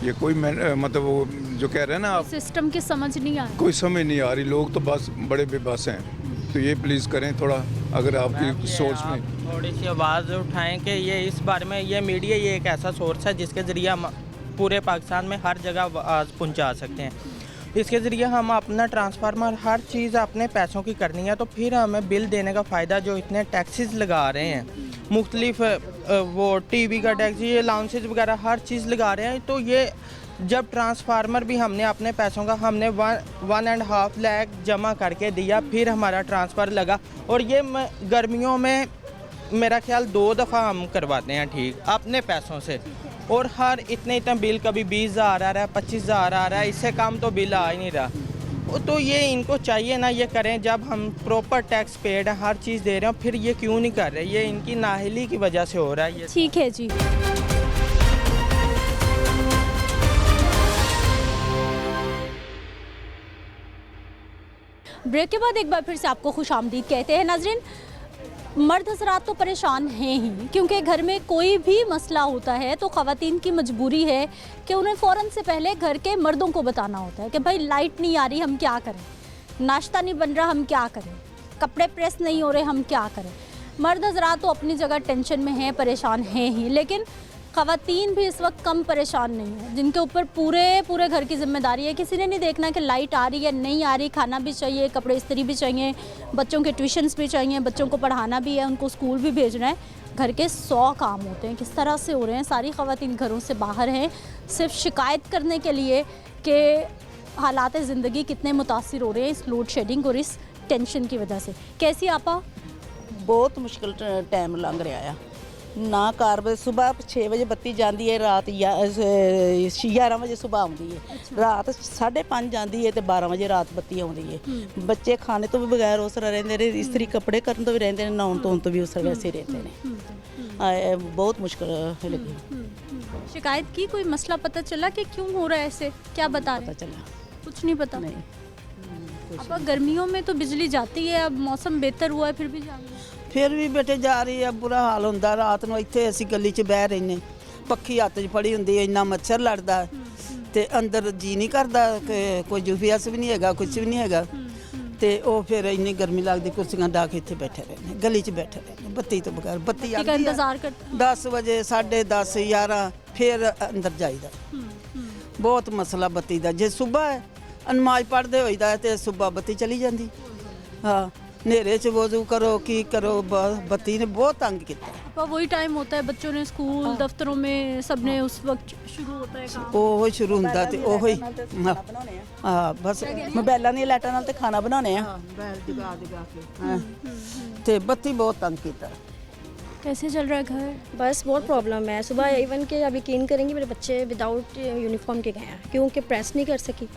ये कोई मतलब वो जो कह रहे हैं ना आप, सिस्टम की समझ नहीं आ रही, कोई समझ नहीं आ रही, लोग तो बस बड़े बेबस हैं। तो ये प्लीज़ करें थोड़ा, अगर आपकी सोच में थोड़ी सी आवाज़ उठाएं कि ये इस बारे में, ये मीडिया ये एक ऐसा सोर्स है जिसके ज़रिए हम पूरे पाकिस्तान में हर जगह आवाज़ पहुंचा सकते हैं। इसके ज़रिए हम अपना ट्रांसफार्मर हर चीज़ अपने पैसों की करनी है, तो फिर हमें बिल देने का फ़ायदा जो इतने टैक्सेस लगा रहे हैं, मुख्तलिफ वो टीवी का टैक्स, ये अलाउंसेस वगैरह हर चीज़ लगा रहे हैं। तो ये जब ट्रांसफार्मर भी हमने अपने पैसों का हमने 1.5 लाख जमा करके दिया, फिर हमारा ट्रांसफ़र लगा। और ये गर्मियों में मेरा ख्याल 2 दफ़ा हम करवाते हैं ठीक अपने पैसों से, और हर इतने बिल कभी 20,000 आ रहा है, 25,000 आ रहा है, इससे कम तो बिल आ ही नहीं रहा। तो ये इनको चाहिए ना, ये करें। जब हम प्रॉपर टैक्स पेड है, हर चीज़ दे रहे हैं, फिर ये क्यों नहीं कर रहे? ये इनकी नाअहली की वजह से हो रहा है ये। ठीक है जी। ब्रेक के बाद एक बार फिर से आपको खुशामदीद कहते हैं। नाज़रीन, मर्द हज़रात तो परेशान हैं ही, क्योंकि घर में कोई भी मसला होता है तो ख़वातीन की मजबूरी है कि उन्हें फ़ौरन से पहले घर के मर्दों को बताना होता है कि भाई लाइट नहीं आ रही, हम क्या करें, नाश्ता नहीं बन रहा, हम क्या करें, कपड़े प्रेस नहीं हो रहे, हम क्या करें। मर्द हज़रात तो अपनी जगह टेंशन में हैं, परेशान हैं ही, लेकिन ख़वातीन भी इस वक्त कम परेशान नहीं है, जिनके ऊपर पूरे घर की जिम्मेदारी है। किसी ने नहीं देखना कि लाइट आ रही है नहीं आ रही, खाना भी चाहिए, कपड़े इस्त्री भी चाहिए, बच्चों के ट्यूशन्स भी चाहिए, बच्चों को पढ़ाना भी है, उनको स्कूल भी भेजना है। घर के 100 काम होते हैं, किस तरह से हो रहे हैं। सारी ख़वातीन घरों से बाहर हैं सिर्फ शिकायत करने के लिए कि हालात ज़िंदगी कितने मुतासिर हो रहे हैं इस लोड शेडिंग और इस टेंशन की वजह से। कैसी आपा? बहुत मुश्किल टाइम लंघ रहा है ना। कार सुबह 6 बजे बत्ती जाती है, रात 11 बजे सुबह आती है, रात 5:30 जाती है तो 12 बजे रात बत्ती आती है। बच्चे खाने तो भी बगैर उस तरह रहते हैं, इस्त्री कपड़े करने तो भी रहते हैं, नहाउन धोन तो भी उस तरह वैसे रहते हैं। बहुत मुश्किल लगी। शिकायत की, कोई मसला पता चला कि क्यों हो रहा है ऐसे? क्या बता पता चला? कुछ नहीं पता। नहीं। अब गर्मियों में तो बिजली जाती है, अब मौसम बेहतर हुआ है फिर भी जा रही है। फिर भी बेटे जा रही है, बुरा हाल होंदा। रात ਨੂੰ ਇੱਥੇ ਅਸੀਂ गली 'ਚ ਬਹਿ ਰਹਿੰਦੇ, ਪੱਖੀ ਹੱਥ 'ਚ ਫੜੀ ਹੁੰਦੀ ਹੈ, ਇੰਨਾ ਮੱਛਰ ਲੜਦਾ ਤੇ ਅੰਦਰ ਜੀ ਨਹੀਂ ਕਰਦਾ ਕਿ ਕੋਈ ਜੂਫੀਐਸ ਵੀ ਨਹੀਂ ਹੈਗਾ, ਕੁਝ ਵੀ ਨਹੀਂ ਹੈਗਾ। ਤੇ ਉਹ ਫਿਰ ਇੰਨੀ ਗਰਮੀ ਲੱਗਦੀ, ਕੁਰਸੀਆਂ ਢਾ ਕੇ ਇੱਥੇ ਬੈਠੇ ਰਹਿੰਦੇ, ਗਲੀ 'ਚ ਬੈਠੇ ਰਹਿੰਦੇ, ਬੱਤੀ ਤੋਂ ਬਗੈਰ। ਬੱਤੀ ਆਉਂਦੀ ਹੈ ਇੰਤਜ਼ਾਰ ਕਰते 10 ਵਜੇ, 10:30, 11 ਫਿਰ ਅੰਦਰ ਜਾਈਦਾ। ਬਹੁਤ ਮਸਲਾ ਬੱਤੀ ਦਾ। ਜੇ ਸਵੇਰ ਨਮਾਜ਼ ਪੜ੍ਹਦੇ ਹੋਈਦਾ ਤੇ ਸਵੇਰ ਬੱਤੀ ਚਲੀ ਜਾਂਦੀ। हाँ, नेरे च वजू करो की करो, बत्ती ने बहुत तंग किया। अब वही टाइम होता है, बच्चों ने स्कूल दफ्तरों में सबने उस वक्त शुरू होता है काम। ਉਹ ਸ਼ੁਰੂ ਹੁੰਦਾ ਤੇ ਉਹ ਹੀ ਹਾਂ ਬਸ ਮੋਬਾਈਲਾਂ ਦੀਆਂ ਲਾਈਟਾਂ ਨਾਲ ਤੇ ਖਾਣਾ ਬਣਾਉਣੇ ਆ। ਮੋਬਾਈਲ ਜਗਾ ਕੇ ਤੇ ਬੱਤੀ ਬਹੁਤ ਤੰਗ ਕੀਤਾ। कैसे चल रहा है घर? बस बहुत प्रॉब्लम है। सुबह इवन के आप यकीन करेंगे मेरे बच्चे विदाउट यूनिफॉर्म के गए हैं, क्योंकि प्रेस नहीं कर सकी।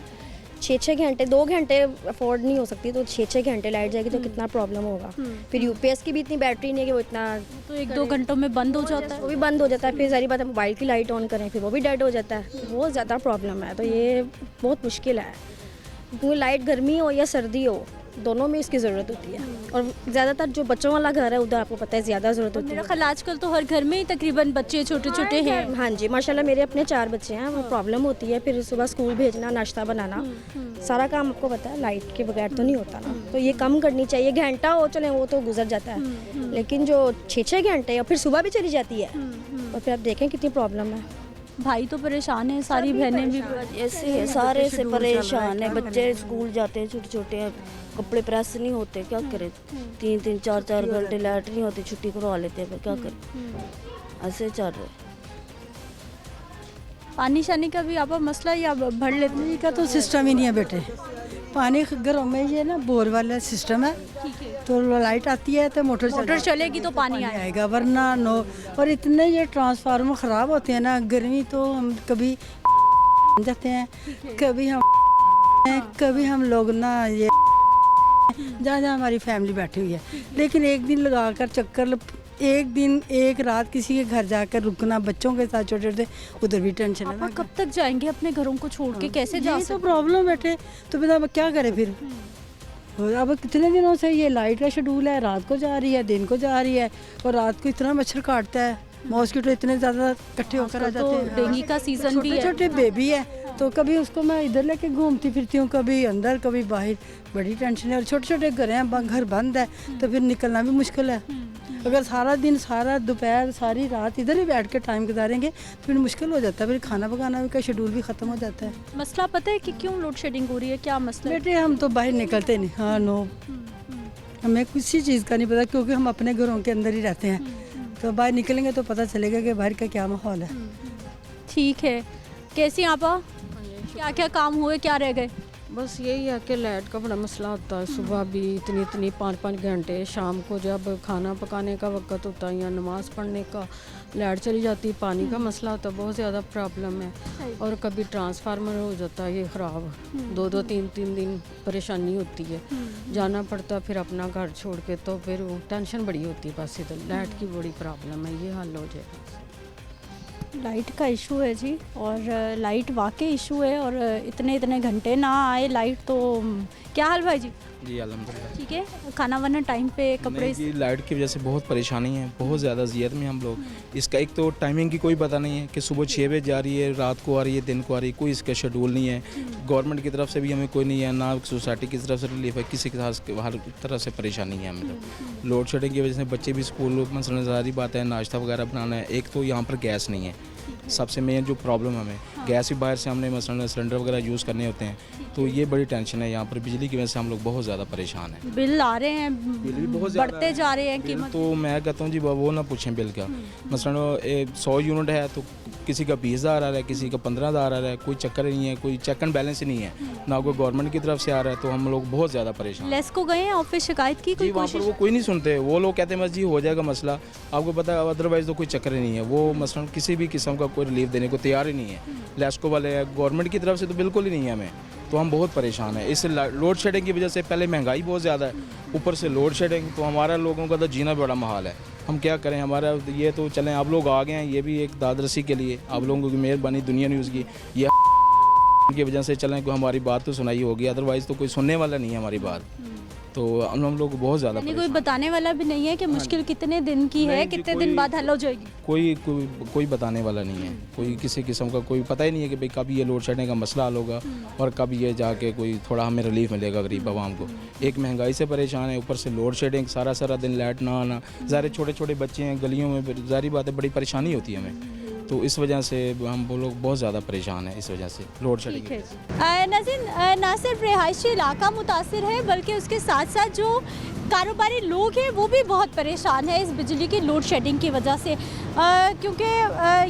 6-6 घंटे, 2 घंटे अफोर्ड नहीं हो सकती, तो 6-6 घंटे लाइट जाएगी तो कितना प्रॉब्लम होगा। फिर यूपीएस की भी इतनी बैटरी नहीं है कि वो इतना, तो 1-2 घंटों में बंद हो जाता है, वो भी बंद हो जाता है। फिर सारी बात है, मोबाइल की लाइट ऑन करें फिर वो भी डेड हो जाता है। बहुत ज़्यादा प्रॉब्लम है, तो ये बहुत मुश्किल है, क्योंकि लाइट गर्मी हो या सर्दी हो दोनों में इसकी ज़रूरत होती है। और ज़्यादातर जो बच्चों वाला घर है उधर आपको पता है ज़्यादा ज़रूरत होती मेरा है। ख्याल आजकल तो हर घर में ही तकरीबन बच्चे छोटे छोटे हैं। हाँ जी, माशाल्लाह मेरे अपने 4 बच्चे हैं, वो प्रॉब्लम होती है फिर सुबह स्कूल भेजना, नाश्ता बनाना, सारा काम आपको पता है लाइट के बगैर तो नहीं होता ना, तो ये कम करनी चाहिए। घंटा हो चले वो तो गुजर जाता है, लेकिन जो 6-6 घंटे और फिर सुबह भी चली जाती है, और फिर आप देखें कितनी प्रॉब्लम है। भाई तो परेशान है, सारी बहनें भी ऐसे है, सारे से परेशान है। बच्चे स्कूल जाते हैं छोटे छोटे, कपड़े प्रेस नहीं होते, क्या करें। 3-3 4-4 घंटे लाइट नहीं होती, छुट्टी करवा लेते हैं, पर क्या करें, ऐसे चल रहे। पानी शानी का भी आप मसला या भर लेते हैं? का तो सिस्टम ही नहीं है बेटे, पानी घरों में ये ना बोर वाला सिस्टम है, तो लाइट आती है तो मोटर चलेगी तो पानी आएगा, वरना नो। और इतने ये ट्रांसफार्मर ख़राब होते हैं ना, गर्मी तो हम कभी जाते हैं, कभी हम लोग ना ये जहाँ जहाँ हमारी फैमिली बैठी हुई है, लेकिन एक दिन लगाकर चक्कर, एक दिन एक रात किसी के घर जाकर रुकना बच्चों के साथ छोटे छोटे, उधर भी टेंशन है। आप कब तक जाएंगे अपने घरों को छोड़ के, कैसे जा तो प्रॉब्लम बैठे, तो फिर अब क्या करें फिर। अब कितने दिनों से ये लाइट का शेड्यूल है, रात को जा रही है, दिन को जा रही है, और रात को इतना मच्छर काटता है, मॉस्किटो इतने ज़्यादा इकट्ठे होकर आ जाते हैं। डेंगू का सीजन भी है, छोटे बेबी है, तो कभी उसको मैं इधर लेके घूमती फिरती हूँ, कभी अंदर कभी बाहर, बड़ी टेंशन है। और छोटे छोटे घर हैं, घर बंद है, तो फिर निकलना भी मुश्किल है। अगर सारा दिन, सारा दोपहर, सारी रात इधर ही बैठ के टाइम गुजारेंगे तो फिर मुश्किल हो जाता है, फिर खाना पकाना का शेड्यूल भी ख़त्म हो जाता है। मसला पता है कि क्यों लोड शेडिंग हो रही है, क्या मसला है? बेटे हम तो बाहर निकलते नहीं, हाँ नो, हमें किसी चीज़ का नहीं पता, क्योंकि हम अपने घरों के अंदर ही रहते हैं, तो बाहर निकलेंगे तो पता चलेगा कि बाहर का क्या माहौल है। ठीक है, कैसी आप, क्या क्या काम हुए, क्या रह गए? बस यही है कि लाइट का बड़ा मसला होता है, सुबह भी इतनी 5-5 घंटे, शाम को जब खाना पकाने का वक्त होता है या नमाज़ पढ़ने का लाइट चली जाती है, पानी का मसला होता है, बहुत ज़्यादा प्रॉब्लम है। और कभी ट्रांसफार्मर हो जाता है ये ख़राब, 2-2 3-3 दिन परेशानी होती है, जाना पड़ता है फिर अपना घर छोड़ के, तो फिर वो टेंशन बड़ी होती है। बस इधर लाइट की बड़ी प्रॉब्लम है, ये हल हो जाएगा। लाइट का इशू है जी, और लाइट वाकई इशू है, और इतने घंटे ना आए लाइट तो क्या हाल भाई जी? जी अल्हम्दुलिल्लाह ठीक है, खाना वाना टाइम पे, कपड़े? जी लाइट की वजह से बहुत परेशानी है, बहुत ज़्यादा ज़ियत में हम लोग। इसका एक तो टाइमिंग की कोई पता नहीं है कि सुबह 6 बजे जा रही है, रात को आ रही है, दिन को आ रही है, कोई इसका शेड्यूल नहीं है। गवर्नमेंट की तरफ से भी हमें कोई नहीं है, ना सोसाइटी की तरफ से रिलीफ है, किसी के साथ हर तरह से परेशानी है हमें। तो लोड शेडिंग की वजह से बच्चे भी स्कूल, मसलन सारी बात है, नाश्ता वगैरह बनाना है। एक तो यहाँ पर गैस नहीं है, सबसे मेन जो प्रॉब्लम हमें, गैस भी बाहर से हमने मसलन सिलेंडर वगैरह यूज़ करने होते हैं, तो ये बड़ी टेंशन है। यहाँ पर बिजली की वजह से हम लोग बहुत ज़्यादा परेशान हैं। बिल आ रहे हैं, बिल भी बहुत बढ़ते जा रहे हैं कीमत। तो मैं कहता हूँ जी वो ना पूछें बिल का, मसलन 100 यूनिट है तो किसी का 20,000 आ रहा है, किसी का 15,000 आ रहा है, कोई चक्कर ही नहीं है, कोई चेक एंड बैलेंस ही नहीं है, ना कोई गवर्नमेंट की तरफ से आ रहा है, तो हम लोग बहुत ज़्यादा परेशान। लेस को गए हैं ऑफिस, शिकायत की कोई वहाँ पर वो कोई नहीं सुनते, वो लोग कहते हैं बस जी हो जाएगा मसला, आपको पता है, अदरवाइज़ तो कोई चक्कर ही नहीं है। वो मसलन किसी भी किस्म का कोई रिलीफ देने को तैयार ही नहीं है, लेस्को वाले गवर्नमेंट की तरफ से तो बिल्कुल ही नहीं है हमें, तो हम बहुत परेशान हैं। इस लोड शेडिंग की वजह से पहले महंगाई बहुत ज़्यादा है, ऊपर से लोड शेडिंग, तो हमारा लोगों का तो जीना बड़ा महाल है। हम क्या करें, हमारा ये तो चलें, आप लोग आ गए हैं, ये भी एक दादरसी के लिए आप लोगों की मेहरबानी दुनिया न्यूज़ की, ये की वजह से चलें, कोई हमारी बात तो सुनाई होगी, अदरवाइज़ तो कोई सुनने वाला नहीं है हमारी बात। तो हम लोग बहुत ज़्यादा कोई बताने वाला भी नहीं है कि मुश्किल कितने दिन की है, कितने दिन बाद हल हो जाएगी? कोई बताने वाला नहीं है, कोई किसी किस्म का कोई पता ही नहीं है कि भाई कब ये लोड शेडिंग का मसला हल होगा और कब ये जाके कोई थोड़ा हमें रिलीफ मिलेगा गरीब आवाम को। एक महंगाई से परेशान है, ऊपर से लोड शेडिंग, सारा दिन लाइट ना आना, ज़ाहिर छोटे छोटे बच्चे हैं गलियों में, ज़ाहिर बात है बड़ी परेशानी होती है हमें, तो इस वजह से हम वो लोग बहुत ज़्यादा परेशान हैं इस वजह से लोड शेडिंग। नाज़रीन, ना सिर्फ रिहायशी इलाका मुतासिर है बल्कि उसके साथ साथ जो कारोबारी लोग हैं वो भी बहुत परेशान है इस बिजली की लोड शेडिंग की वजह से, क्योंकि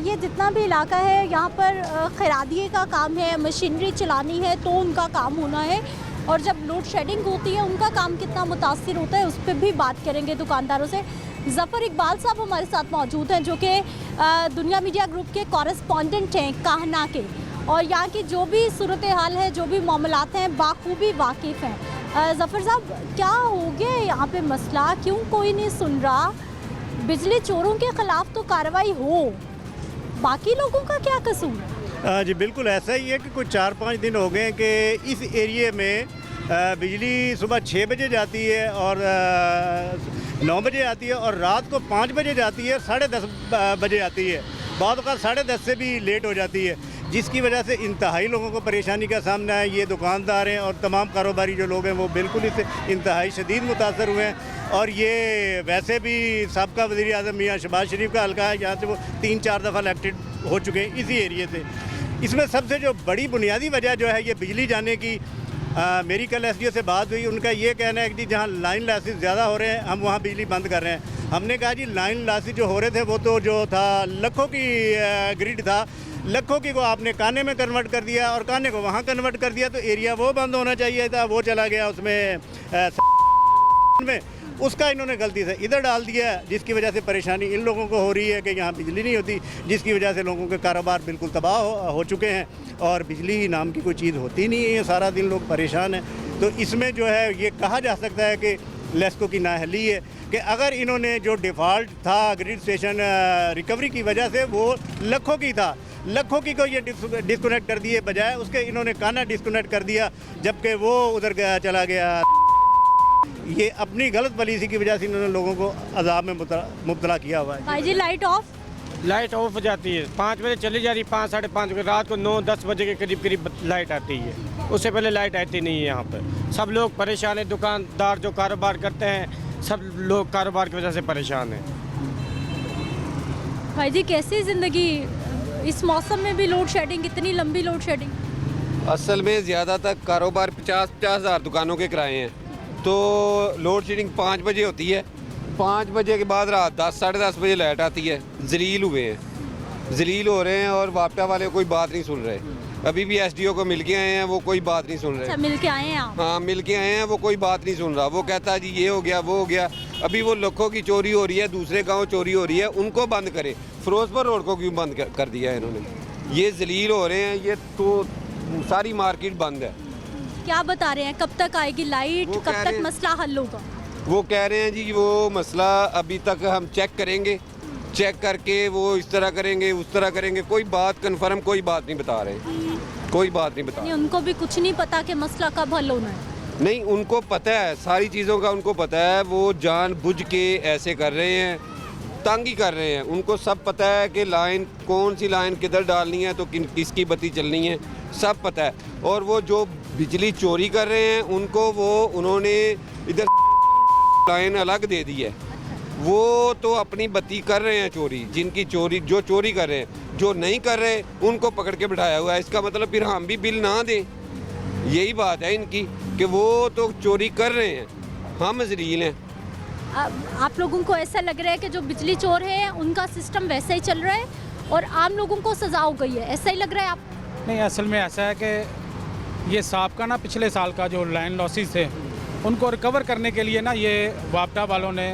ये जितना भी इलाका है यहाँ पर खरादिए का काम है, मशीनरी चलानी है तो उनका काम होना है, और जब लोड शेडिंग होती है उनका काम कितना मुतासिर होता है उस पर भी बात करेंगे दुकानदारों से। ज़फ़र इकबाल साहब हमारे साथ मौजूद हैं जो कि दुनिया मीडिया ग्रुप के कॉरेस्पॉन्डेंट हैं काहना के, और यहाँ की जो भी सूरत हाल है, जो भी मामलात हैं, बाखूबी वाकिफ़ हैं। ज़फ़र साहब, क्या हो गया यहाँ पे मसला, क्यों कोई नहीं सुन रहा? बिजली चोरों के ख़िलाफ़ तो कार्रवाई हो, बाकी लोगों का क्या कसूर? जी बिल्कुल ऐसा ही है कि कुछ 4-5 दिन हो गए कि इस एरिए में बिजली सुबह 6 बजे जाती है और 9 बजे आती है, और रात को 5 बजे जाती है, 10:30 बजे आती है, बाद का 10:30 से भी लेट हो जाती है, जिसकी वजह से इंतहाई लोगों को परेशानी का सामना है। ये दुकानदार हैं और तमाम कारोबारी जो लोग हैं वो बिल्कुल इससे इंतहाई शदीद मुतासर हुए हैं। और ये वैसे भी साबका वज़ीर आज़म मियाँ शहबाज शरीफ का हल्का है, जहाँ से वो 3-4 दफ़ा इलेक्टेड हो चुके हैं इसी एरिए से। इसमें सबसे जो बड़ी बुनियादी वजह जो है ये बिजली जाने की, मेरी कल एसडीओ से बात हुई, उनका ये कहना है कि जहाँ लाइन लॉसेस ज़्यादा हो रहे हैं हम वहाँ बिजली बंद कर रहे हैं। हमने कहा जी लाइन लॉसेस जो हो रहे थे वो तो जो था लाखों की ग्रिड था, लाखों की को आपने काने में कन्वर्ट कर दिया और काने को वहाँ कन्वर्ट कर दिया, तो एरिया वो बंद होना चाहिए था, वो चला गया उसमें में, उसका इन्होंने गलती से इधर डाल दिया, जिसकी वजह से परेशानी इन लोगों को हो रही है कि यहाँ बिजली नहीं होती, जिसकी वजह से लोगों के कारोबार बिल्कुल तबाह हो चुके हैं और बिजली ही नाम की कोई चीज़ होती नहीं है, सारा दिन लोग परेशान हैं। तो इसमें जो है ये कहा जा सकता है कि लेस्को की नाअहली है कि अगर इन्होंने जो डिफ़ॉल्ट था ग्रिड स्टेशन रिकवरी की वजह से वो लाखों की था, लाखों की को ये डिस्कनेक्ट कर दिए, बजाय उसके इन्होंने काना डिस्कनेक्ट कर दिया, जबकि वो उधर चला गया। ये अपनी गलत पॉलिसी की वजह से इन्होंने लोगों को अजाब में मुब्तला किया हुआ है। भाई जी लाइट ऑफ हो जाती है, 5 बजे चली जा रही, 5 साढ़े 5 बजे, रात को 9-10 बजे के करीब लाइट आती है, उससे पहले लाइट आती नहीं है। यहाँ पर सब लोग परेशान हैं, दुकानदार जो कारोबार करते हैं सब लोग कारोबार की वजह से परेशान हैं। भाई जी कैसी ज़िंदगी इस मौसम में भी, लोड शेडिंग, इतनी लंबी लोड शेडिंग? असल में ज़्यादातर कारोबार 50-50 हज़ार दुकानों के किराए हैं, तो लोड शेडिंग 5 बजे होती है, 5 बजे के बाद रात 10-10:30 बजे लाइट आती है। जलील हुए हैं, जलील हो रहे हैं और वापटा वाले कोई बात नहीं सुन रहे। अभी भी एसडीओ को मिल के आए हैं, वो कोई बात नहीं सुन रहे। अच्छा, मिल के आए हैं आप? हाँ मिल के आए हैं, वो कोई बात नहीं सुन रहा। वो कहता है जी ये हो गया वो हो गया। अभी वो लाखों की चोरी हो रही है, दूसरे गाँव चोरी हो रही है, उनको बंद करे। फिरोजपुर रोड को क्यों बंद कर दिया है इन्होंने? ये जलील हो रहे हैं, ये तो सारी मार्केट बंद है। क्या बता रहे हैं, कब तक आएगी लाइट, कब तक मसला हल होगा? वो कह रहे हैं जी वो मसला अभी तक हम चेक करेंगे, चेक करके वो इस तरह करेंगे उस तरह करेंगे, कोई बात कन्फर्म कोई बात नहीं बता रहे, कोई बात नहीं बता रहे। उनको भी कुछ नहीं पता कि मसला कब हल होना है? नहीं, उनको पता है, सारी चीज़ों का उनको पता है। वो जानबूझ के ऐसे कर रहे हैं, तंग ही कर रहे हैं। उनको सब पता है कि लाइन कौन सी लाइन किधर डालनी है, तो किसकी बत्ती चलनी है, सब पता है। और वो जो बिजली चोरी कर रहे हैं उनको उन्होंने इधर लाइन अलग दे दी है, वो तो अपनी बत्ती कर रहे हैं चोरी। जिनकी चोरी जो चोरी कर रहे हैं, जो नहीं कर रहे उनको पकड़ के बिठाया हुआ है। इसका मतलब फिर हम भी बिल ना दें, यही बात है इनकी कि वो तो चोरी कर रहे हैं, हम जलील हैं। आप लोगों को ऐसा लग रहा है कि जो बिजली चोर है उनका सिस्टम वैसे ही चल रहा है और आम लोगों को सजा हो गई है, ऐसा ही लग रहा है आप? नहीं, असल में ऐसा है कि ये साबका ना पिछले साल का जो लाइन लॉसेस थे उनको रिकवर करने के लिए ना ये वापटा वालों ने,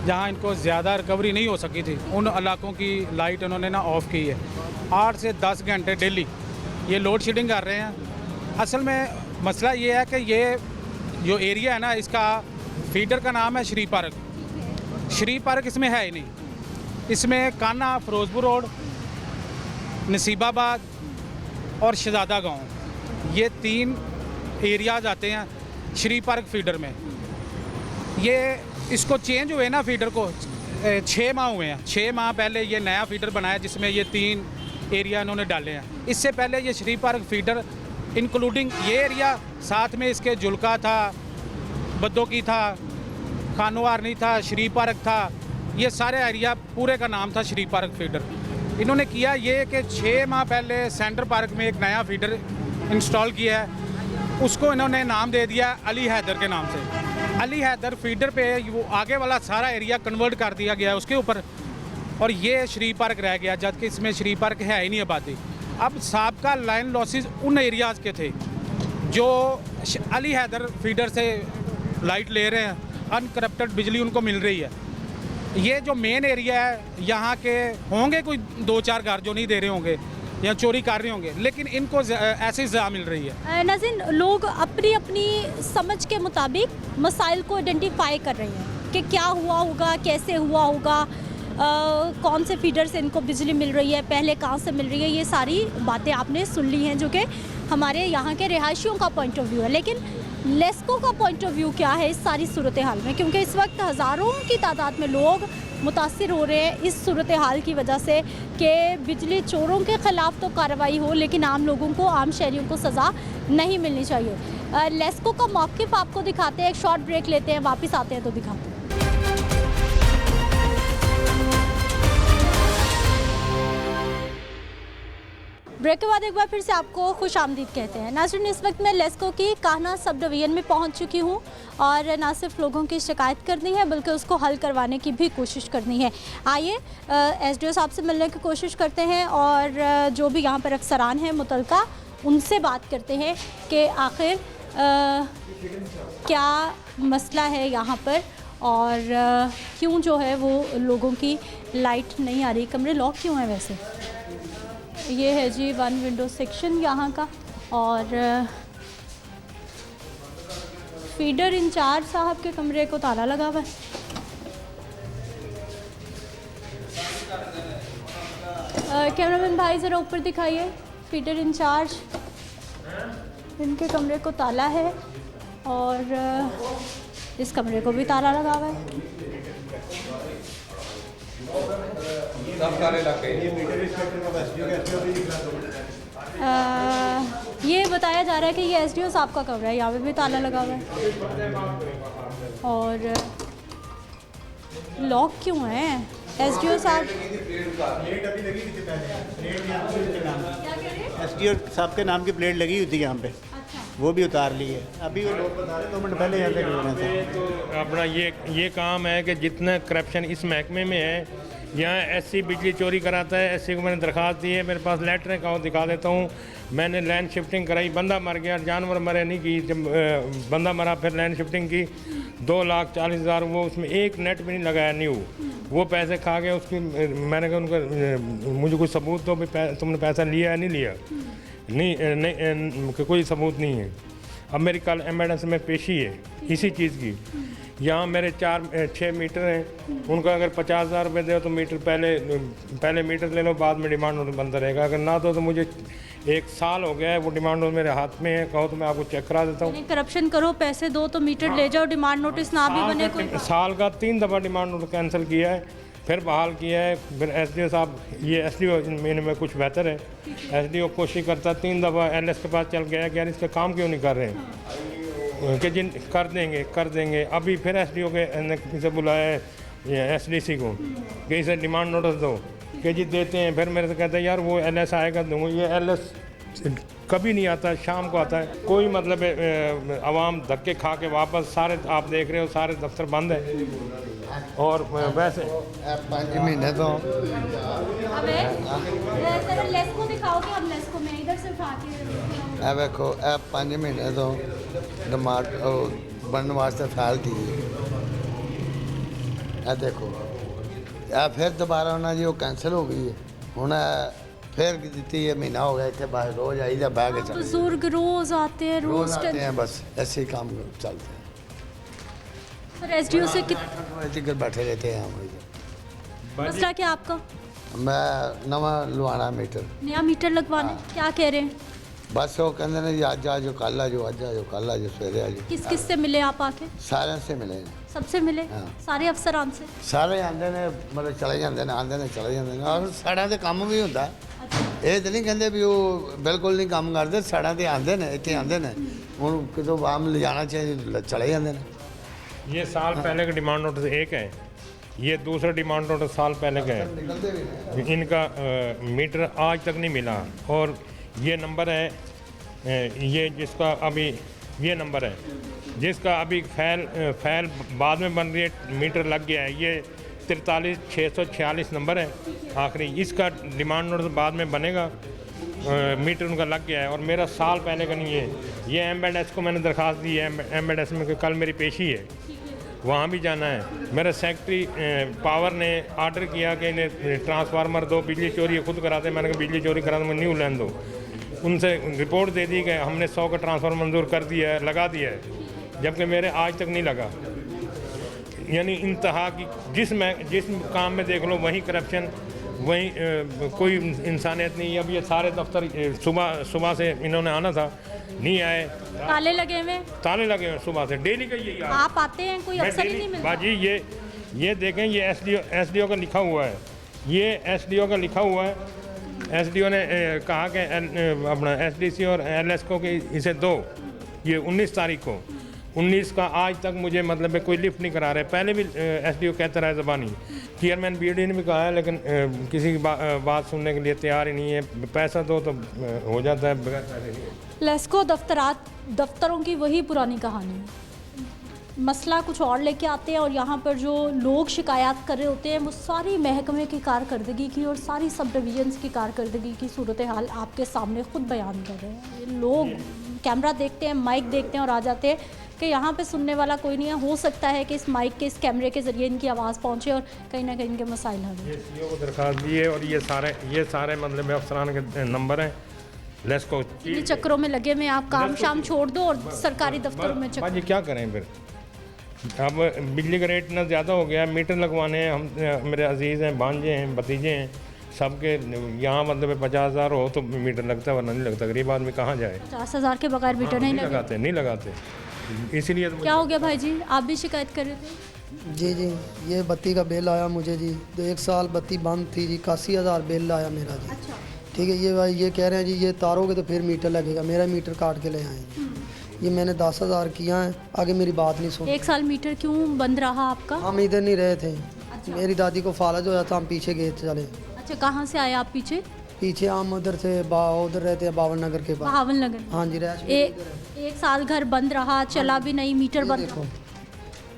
जहाँ इनको ज़्यादा रिकवरी नहीं हो सकी थी, उन इलाकों की लाइट उन्होंने ना ऑफ़ की है। 8 से 10 घंटे डेली ये लोड शेडिंग कर रहे हैं। असल में मसला ये है कि ये जो एरिया है ना, इसका फीडर का नाम है श्री पार्क। श्री पार्क इसमें है ही नहीं। इसमें काना, फिरोजपुर रोड, नसीबाबाद और शहजादा गांव, ये 3 एरियाज आते हैं श्री पार्क फीडर में। ये इसको चेंज हुए ना फीडर को 6 माह हुए हैं। 6 माह पहले ये नया फीडर बनाया जिसमें ये 3 एरिया इन्होंने डाले हैं। इससे पहले ये श्री पार्क फीडर इंक्लूडिंग ये एरिया, साथ में इसके जुलका था, बद्दोकी था, खानवारनी था, श्री पार्क था, ये सारे एरिया पूरे का नाम था श्री पार्क फीडर। इन्होंने किया ये कि 6 माह पहले सेंटर पार्क में एक नया फीडर इंस्टॉल किया है, उसको इन्होंने नाम दे दिया अली हैदर के नाम से। अली हैदर फीडर पे वो आगे वाला सारा एरिया कन्वर्ट कर दिया गया उसके ऊपर, और ये श्री पार्क रह गया, जबकि इसमें श्री पार्क है ही नहीं आबादी। अब साबका लाइन लॉसेस उन एरियाज़ के थे जो अली हैदर फीडर से लाइट ले रहे हैं, अनकरप्टेड बिजली उनको मिल रही है। ये जो मेन एरिया है, यहाँ के होंगे कोई 2-4 घर जो नहीं दे रहे होंगे या चोरी कर रहे होंगे, लेकिन इनको ऐसी सज़ा मिल रही है। नाज़रीन, लोग अपनी अपनी समझ के मुताबिक मसाइल को आइडेंटिफाई कर रहे हैं कि क्या हुआ होगा, कैसे हुआ होगा, कौन से फीडर से इनको बिजली मिल रही है, पहले कहाँ से मिल रही है। ये सारी बातें आपने सुन ली हैं जो कि हमारे यहाँ के रिहायशियों का पॉइंट ऑफ व्यू है। लेकिन लेस्को का पॉइंट ऑफ व्यू क्या है इस सारी सूरत हाल में, क्योंकि इस वक्त हज़ारों की तादाद में लोग मुतासिर हो रहे हैं इस सूरत हाल की वजह से कि बिजली चोरों के ख़िलाफ़ तो कार्रवाई हो लेकिन आम लोगों को, आम शहरियों को सज़ा नहीं मिलनी चाहिए। लेस्को का मौक़िफ़ आपको दिखाते हैं, एक शॉर्ट ब्रेक लेते हैं, वापस आते हैं तो दिखाते हैं। ब्रेक के बाद एक बार फिर से आपको खुश आमदीद कहते हैं। नाज़रीन, इस वक्त मैं लेस्को की कान्हा सब डिवीज़न में पहुंच चुकी हूं और ना सिर्फ लोगों की शिकायत करनी है बल्कि उसको हल करवाने की भी कोशिश करनी है। आइए SDO साहब से मिलने की कोशिश करते हैं और जो भी यहाँ पर अफसरान हैं मुतलका, उनसे बात करते हैं कि आखिर क्या मसला है यहाँ पर और क्यों जो है वो लोगों की लाइट नहीं आ रही। कमरे लॉक क्यों हैं वैसे? ये है जी 1 विंडो सेक्शन यहाँ का और फीडर इंचार्ज साहब के कमरे को ताला लगा हुआ है। कैमरामैन भाई ज़रा ऊपर दिखाइए। फीडर इंचार्ज, इनके कमरे को ताला है और इस कमरे को भी ताला लगा हुआ है। ये बताया जा रहा है कि ये SDO साहब का कमरा है, यहाँ पे भी ताला लगा हुआ है और लॉक क्यों है? SDO साहब SDO साहब के नाम की प्लेट लगी हुई थी यहाँ पे, वो भी उतार ली है। अभी वो लोग बता रहे 2 मिनट पहले यहाँ से गुजरे थे। तो अपना ये काम है कि जितना करप्शन इस महकमे में है, यहाँ SC बिजली चोरी कराता है। SC को मैंने दरख्वास्त दी है, मेरे पास लेटर है, कहूँ दिखा देता हूँ। मैंने लैंड शिफ्टिंग कराई, बंदा मर गया, जानवर मरे नहीं की, जब बंदा मरा फिर लैंड शिफ्टिंग की 2,40,000, वो उसमें एक नेट भी नहीं लगाया न्यू, वो पैसे खा गए उसकी। मैंने कहा उनको मुझे कोई सबूत तो भी तुमने पैसा लिया है नहीं लिया? नहीं, कोई सबूत नहीं है। अब मेरी कल एमएडएस में पेशी है इसी चीज़ की। यहाँ मेरे 4-6 मीटर हैं, उनका अगर 50,000 रुपये दे तो मीटर पहले मीटर ले लो, बाद में डिमांड नोटिस बनता रहेगा। अगर ना तो मुझे 1 साल हो गया है, वो डिमांड नोटिस मेरे हाथ में है, कहो तो मैं आपको चेक करा देता हूँ। करप्शन करो, पैसे दो तो मीटर ले जाओ, डिमांड नोटिस ना भी बने। कोई साल का 3 दफ़ा डिमांड नोटिस कैंसिल किया है, फिर बहाल किया है। फिर SDO साहब, ये SDO में कुछ बेहतर है, SDO कोशिश करता 3 दफ़ा LS के पास चल गया कि यार इसका काम क्यों नहीं कर रहे हैं, कि जिन कर देंगे। अभी फिर SDO के किसे बुलाया है SDC को कि इसे डिमांड नोटिस दो, कि जी देते हैं। फिर मेरे से कहते हैं यार वो LS आएगा दूँगा, ये LS कभी नहीं आता, शाम को आता है। कोई मतलब आवाम धक्के खा के वापस, सारे आप देख रहे हो सारे दफ्तर बंद है। और वैसे 5 महीने तो लेस्को दिखाओ कि हम लेस्को में इधर से उठा के देखो 5 महीने तो डिमांड बनने वास्ते फैल थी। देखो फिर दोबारा उन्हें जी वो कैंसिल हो गई है, हुण फिर दी है, महीना हो गया इतने बाहर रोज आई जा बह के चल। बुजुर्ग रोज आते हैं, रोज आते हैं, बस ऐसे ही काम चलते हैं। सर SDO से कितने बैठे रहते हैं हम। मसला क्या आपका? मैं नवा लवाना मीटर, नया मीटर लगवाना, क्या कह रहे हैं? बस वो कहते हैं जी अज आ जाओ, कल आ जाओ, अज आ जाओ, कल आ जाओ, सवेरे आ जाओ। किस किस से मिले आप आके? सारे से मिले हैं। सबसे मिले? सारे अफसरान से? सारे आते ने, मतलब चले जाते हैं, आते ने चले जाते हैं। और साड़ा तो काम भी होता है, ये तो नहीं कहते भी वो बिल्कुल नहीं काम करते। साड़ा तो आते हैं, इतने आते हैं, हूँ कितों आम ले जाना चाहिए, चले जाते हैं। ये साल पहले का डिमांड नोटिस एक है, ये दूसरा डिमांड नोटिस साल पहले का है। इनका मीटर आज तक नहीं मिला। और ये नंबर है, ये जिसका अभी ये नंबर है, जिसका अभी फैल बाद में बन रही है, मीटर लग गया है। ये 43,646 नंबर है आखिरी, इसका डिमांड नोटिस बाद में बनेगा। मीटर उनका लग गया है और मेरा साल पहले का नहीं है। ये MBS को मैंने दरख्वास्त दी है, MBS में कल मेरी पेशी है, वहाँ भी जाना है। मेरा सेक्रेटरी पावर ने आर्डर किया कि इन्हें ट्रांसफार्मर दो, बिजली चोरी खुद कराते। मैंने कहा बिजली चोरी करा तो मुझे न्यू लैंड दो। उनसे रिपोर्ट दे दी कि हमने 100 का ट्रांसफार्मर मंजूर कर दिया है, लगा दिया है, जबकि मेरे आज तक नहीं लगा। यानी इंतहा की जिस काम में देख लो वहीं करप्शन, वहीं कोई इंसानियत नहीं है। अब ये सारे दफ्तर सुबह से इन्होंने आना था, नहीं आए, ताले लगे हुए, ताले लगे हुए सुबह से, डेली का यही हाल। आप आते हैं, कोई अफसर ही नहीं मिलता। बाजी ये देखें, ये एसडीओ का लिखा हुआ है, ये एसडीओ का लिखा हुआ है। एसडीओ ने कहा कि अपना एसडीसी और एलएसको के इसे दो, ये 19 तारीख को, 19 का आज तक मुझे मतलब है कोई लिफ्ट नहीं करा रहे। पहले भी एसडीओ कहता रहा ज़बानी, चेयरमैन बीडी ने भी कहा है, लेकिन किसी की बात सुनने के लिए तैयार ही नहीं है। पैसा दो तो हो जाता है, बगैर पैसे। लेस्को दफ्तरों की वही पुरानी कहानी है। मसला कुछ और लेके आते हैं और यहाँ पर जो लोग शिकायत कर रहे होते हैं वो सारी महकमे की कारकर्दगी की और सारी सब डिवीजन्स की कारकर्दगी की सूरत हाल आपके सामने खुद बयान कर रहे हैं। ये लोग कैमरा देखते हैं, माइक देखते हैं और आ जाते हैं कि यहाँ पे सुनने वाला कोई नहीं है। हो सकता है कि इस माइक के, इस कैमरे के ज़रिए इनकी आवाज़ पहुँचे और कहीं ना कहीं इनके मसाइल हल हों। एसडीओ को दरख्वास्त दी है और ये सारे मतलब अफसरान के नंबर हैं। लेस्को ये चक्करों में लगे में आप काम शाम छोड़ दो और सरकारी दफ्तरों में चक्कर। जी क्या करें फिर? अब बिजली का रेट इतना ज़्यादा हो गया है, मीटर लगवाने हैं। हम मेरे अजीज़ हैं, भांजे हैं, भतीजे हैं, सबके यहाँ मतलब 50,000 हो तो मीटर लगता है, वरना नहीं लगता। गरीब आदमी कहाँ जाए? 50,000 के बगैर मीटर नहीं लगाते। इसीलिए क्या हो गया भाई जी, आप भी शिकायत कर रहे थे? जी, ये बत्ती का बिल आया मुझे जी, तो 1 साल बत्ती बंद थी जी, 81,000 बिल आया मेरा जी। अच्छा। ठीक है, ये भाई ये कह रहे हैं जी ये तारोगे तो फिर मीटर लगेगा, मेरा मीटर काट के ले आए जी। ये मैंने 10,000 किया है, आगे मेरी बात नहीं सुन। 1 साल मीटर क्यों बंद रहा आपका? हम इधर नहीं रहे थे। अच्छा। मेरी दादी को फालज होया था, हम पीछे गए चले। अच्छा, कहाँ से आए आप पीछे? पीछे हम उधर से उधर रहते हैं, बावन नगर के पास। बावन नगर? हाँ जी। 1 साल घर बंद रहा, चला भी नहीं, मीटर बंद। देखो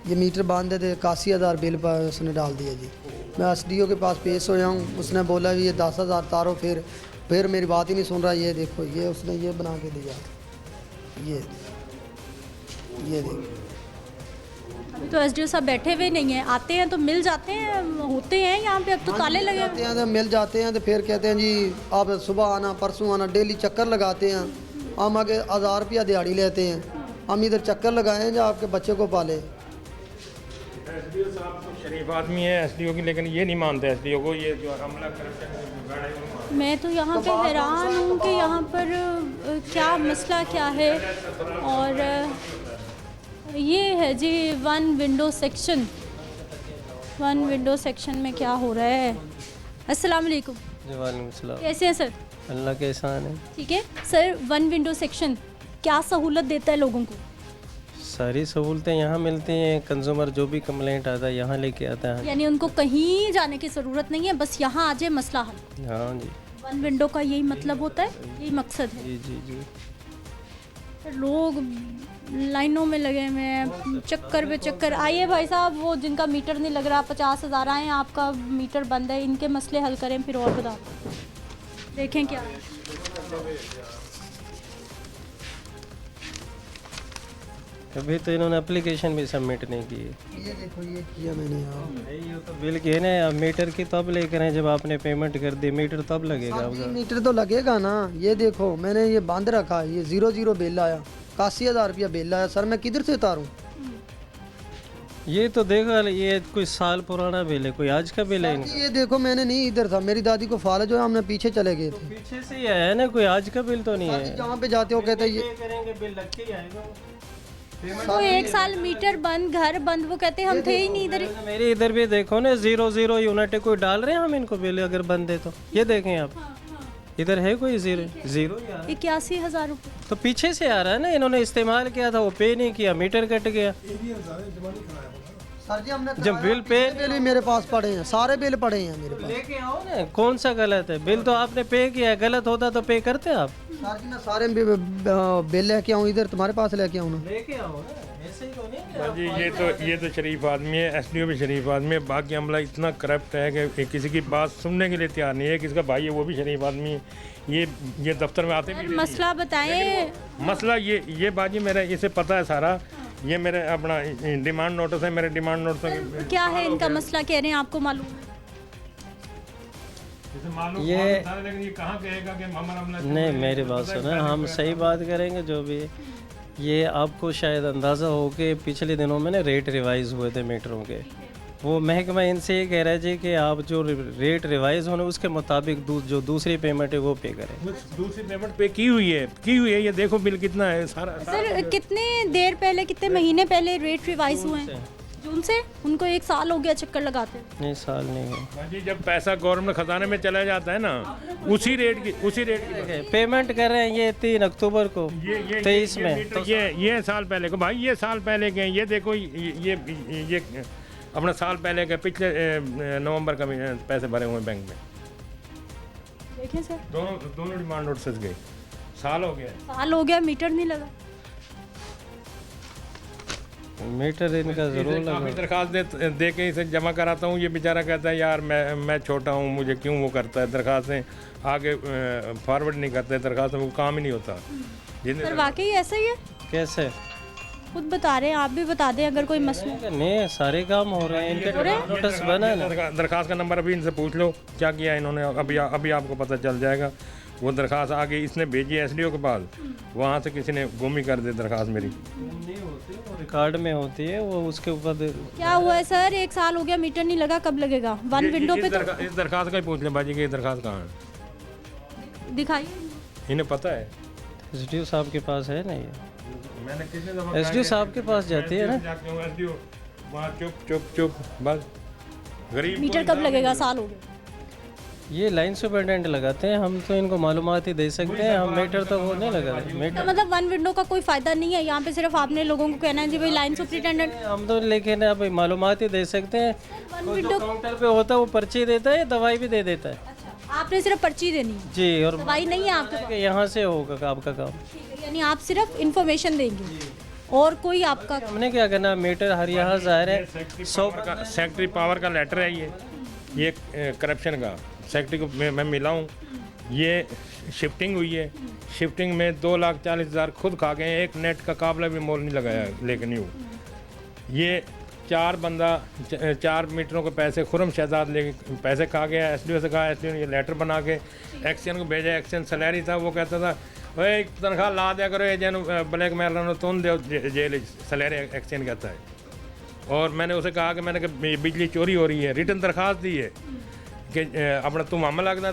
ये मीटर बंद है, 81,000 बिल पर उसने डाल दिया जी। मैं एसडीओ के पास पेश होया हूँ, उसने बोला ये 10,000 तारो, फिर मेरी बात ही नहीं सुन रहा। ये देखो, ये उसने ये बना के दिया, ये देखो। अभी तो एसडीओ साहब बैठे हुए नहीं हैं, आते हैं तो मिल जाते हैं, होते हैं यहाँ पे। अब तो ताले लगे जाते हैं तो मिल जाते हैं, तो फिर कहते हैं जी आप सुबह आना, परसों आना, डेली चक्कर लगाते हैं। हम आगे 1,000 रुपया दिहाड़ी लेते हैं, हम इधर चक्कर लगाएं जो आपके बच्चे को पाले। एसडीओ साहब तो शरीफ आदमी है एसडीओ की, लेकिन ये नहीं मानते एसडीओ को। ये जो हमला करप्शन, मैं तो यहाँ पे हैरान हूँ कि यहाँ पर क्या मसला क्या है। और ये है जी वन विंडो सेक्शन में क्या हो रहा है। अस्सलाम वालेकुम। वालेकुम सलाम। कैसे हैं सर? अल्लाह के एहसान है। ठीक है सर, वन विंडो सेक्शन क्या सहूलत देता है लोगों को? सारी सहूलतें यहाँ मिलती हैं। कंज्यूमर जो भी कंप्लेंट आता है यहाँ लेके आता है। यानी उनको कहीं जाने की ज़रूरत नहीं है, बस यहाँ आ जाए मसला हल। हाँ जी। वन विंडो का यही मतलब होता है, यही मकसद है। जी। लोग लाइनों में लगे हुए हैं, चक्कर पे चक्कर। आइए भाई साहब, वो जिनका मीटर नहीं लग रहा, 50,000 आए, आपका मीटर बंद है, इनके मसले हल करें फिर और बता देखें क्या है। अभी तो इन्होंने एप्लीकेशन भी सबमिट नहीं की। ये देखो, ये किया मैंने। ये तो बिल के ना, मीटर की तब लेकर हैं जब आपने पेमेंट कर दी, मीटर तब लगेगा आपका। मीटर तो लगेगा ना। ये देखो मैंने ये बंद रखा, ये 0 बिल आया, 81,000 रुपया बिल आया। सर मैं किधर से उतारूं? ये तो देखो, ये कोई साल पुराना बिल है, कोई आज का बिल है इनका। ये देखो मैंने नहीं इधर था, मेरी दादी को फालज है, हमने पीछे चले गए थे। पीछे से ही आया है ना, कोई आज का बिल तो नहीं है। जहाँ पे जाते हो कहते ये करेंगे, बिल लग के ही आएगा। तो 1 साल मीटर बंद, घर बंद, वो कहते हम थे ही नहीं इधर। मेरे इधर भी देखो ना, 0 यूनिट कोई डाल रहे हैं हम इनको बिल, अगर बंद है तो ये देखें आप। इधर है कोई 0 81,000 रुपये तो पीछे से आ रहा है ना। इन्होंने इस्तेमाल किया था, वो पे नहीं किया, मीटर कट गया। सर जी हमने जब बिल पे बिल भी मेरे पास पड़े हैं, सारे बिल पड़े हैं मेरे पास। लेके आओ ना, कौन सा गलत है? बिल तो आपने पे किया है, गलत होता तो पे करते आप। सर जी मैं सारे बिल लेके आऊँ इधर, तुम्हारे पास लेके आऊँ ना। लेके आओ ना, ऐसे ही तो नहीं। जी ये तो शरीफ आदमी है, एसडीओ भी शरीफ आदमी है। बाकी अमला इतना करप्ट है कि किसी की बात सुनने के लिए तैयार नहीं है। किसका भाई है वो भी शरीफ आदमी है। ये दफ्तर में आते भी। मसला बताएं। मसला ये बाजी मेरा इसे पता है सारा। ये मेरे अपना डिमांड नोटिस है, मेरे डिमांड नोटिस क्या है इनका मसला, कह रहे हैं आपको मालूम है? ये कहाँ कहेगा कि नहीं, मेरी बात सुनो, हम सही बात करेंगे जो भी है। ये आपको शायद अंदाज़ा हो कि पिछले दिनों में ना रेट रिवाइज़ हुए थे मीटरों के, वो महकमा इनसे ये कह रहा है जी कि आप जो रेट रिवाइज होने उसके मुताबिक जो दूसरी पेमेंट है वो पे करें। दूसरी पेमेंट पे की हुई है, ये देखो बिल कितना है सारा। सर कितने देर पहले, कितने महीने पहले रेट रिवाइज हुए हैं? जून से। उनको 1 साल हो गया चक्कर लगाते हैं। नहीं, साल नहीं है जी। जब पैसा गवर्नमेंट खजाने में चला जाता है ना, उसी रेट की पेमेंट कर रहे हैं ये 3 अक्टूबर को 23 में। तो ये साल पहले को भाई, ये साल पहले के, ये देखो ये अपना साल पहले के पिछले नवंबर का पैसे भरे हुए बैंक में। देखें सर, दोनों डिमांड नोटिस गए, साल हो गया, मीटर नहीं लगा। मीटर इनका जरूर लगा। दरखास्त दे के इसे जमा कराता हूँ, ये बेचारा कहता है यार मैं छोटा हूँ, मुझे क्यों वो करता है, दरखास्तें आगे फॉरवर्ड नहीं करते, दरखास्त में वो काम ही नहीं होता। सर वाकई ऐसा ही है? कैसे? खुद बता रहे हैं, आप भी बता दें अगर कोई मसला। नहीं, सारे काम हो रहे हैं, इनके नोटिस बना है ना। दरखास्त का नंबर अभी इनसे पूछ लो क्या किया इन्होंने, अभी आपको पता चल जाएगा। वो दरखास्त आगे इसने भेजी है SDO के पास, वहाँ से किसी ने गुम ही कर दी दरखास्त मेरी। रिकॉर्ड में होती है वो, उसके ऊपर क्या हुआ है सर? 1 साल हो गया, मीटर नहीं लगा, कब लगेगा? वन विंडो पे इस दरखास्त का ही पूछ लें बाजी कि ये दरखास्त कहाँ है, दिखाइए। इन्हें पता है? SDO साहब के पास है ना, ये मैंने कितने दफा SDO साहब के पास जाती है ना। SDO वहाँ चुप बस। गरीब मीटर कब लगेगा? साल हो गया। ये लाइन सुपरिटेंडेंट लगाते हैं, हम तो इनको मालूमात ही दे सकते हैं, हम मीटर तो वो नहीं लगा मीटर। मतलब वन विंडो का कोई फायदा नहीं है यहाँ पे, सिर्फ आपने लोगों को कहना है जी भाई लाइन सुपरिटेंडेंट। हम तो लेकिन अब मालूमात ही दे सकते हैं। काउंटर पे होता है वो पर्ची देता है, दवाई भी दे देता है। आपने सिर्फ पर्ची देनी है जी, और दवाई नहीं है आपके? यहाँ से होगा आपका काम, यानी आप सिर्फ इन्फॉर्मेशन देंगे और कोई आपका? हमने क्या करना, मीटर हर यहाँ ज़ाहिर है। सेक्रेटरी पावर का लेटर है ये करप्शन का। सेक्रेटरी को मैं मिला हूँ, ये शिफ्टिंग हुई है, शिफ्टिंग में 2,40,000 खुद खा गए, एक नेट का काबला भी मोल नहीं लगाया। लेकिन ये 4 मीटरों के पैसे खुरम शहजाद लेके पैसे खा गया। SDO से कहा, SDO ने ये लेटर बना के एक्शन को भेजा। एक्शन सैलरी था, वो कहता था भाई तनख्वाह ला दिया करो, ये जन ब्लैक मेल तुम दो जेल सैलरी, एक्शन कहता है। और मैंने उसे कहा कि मैंने बिजली चोरी हो रही है, रिटर्न दरखास्त दी है कि अपना तू मामला लगना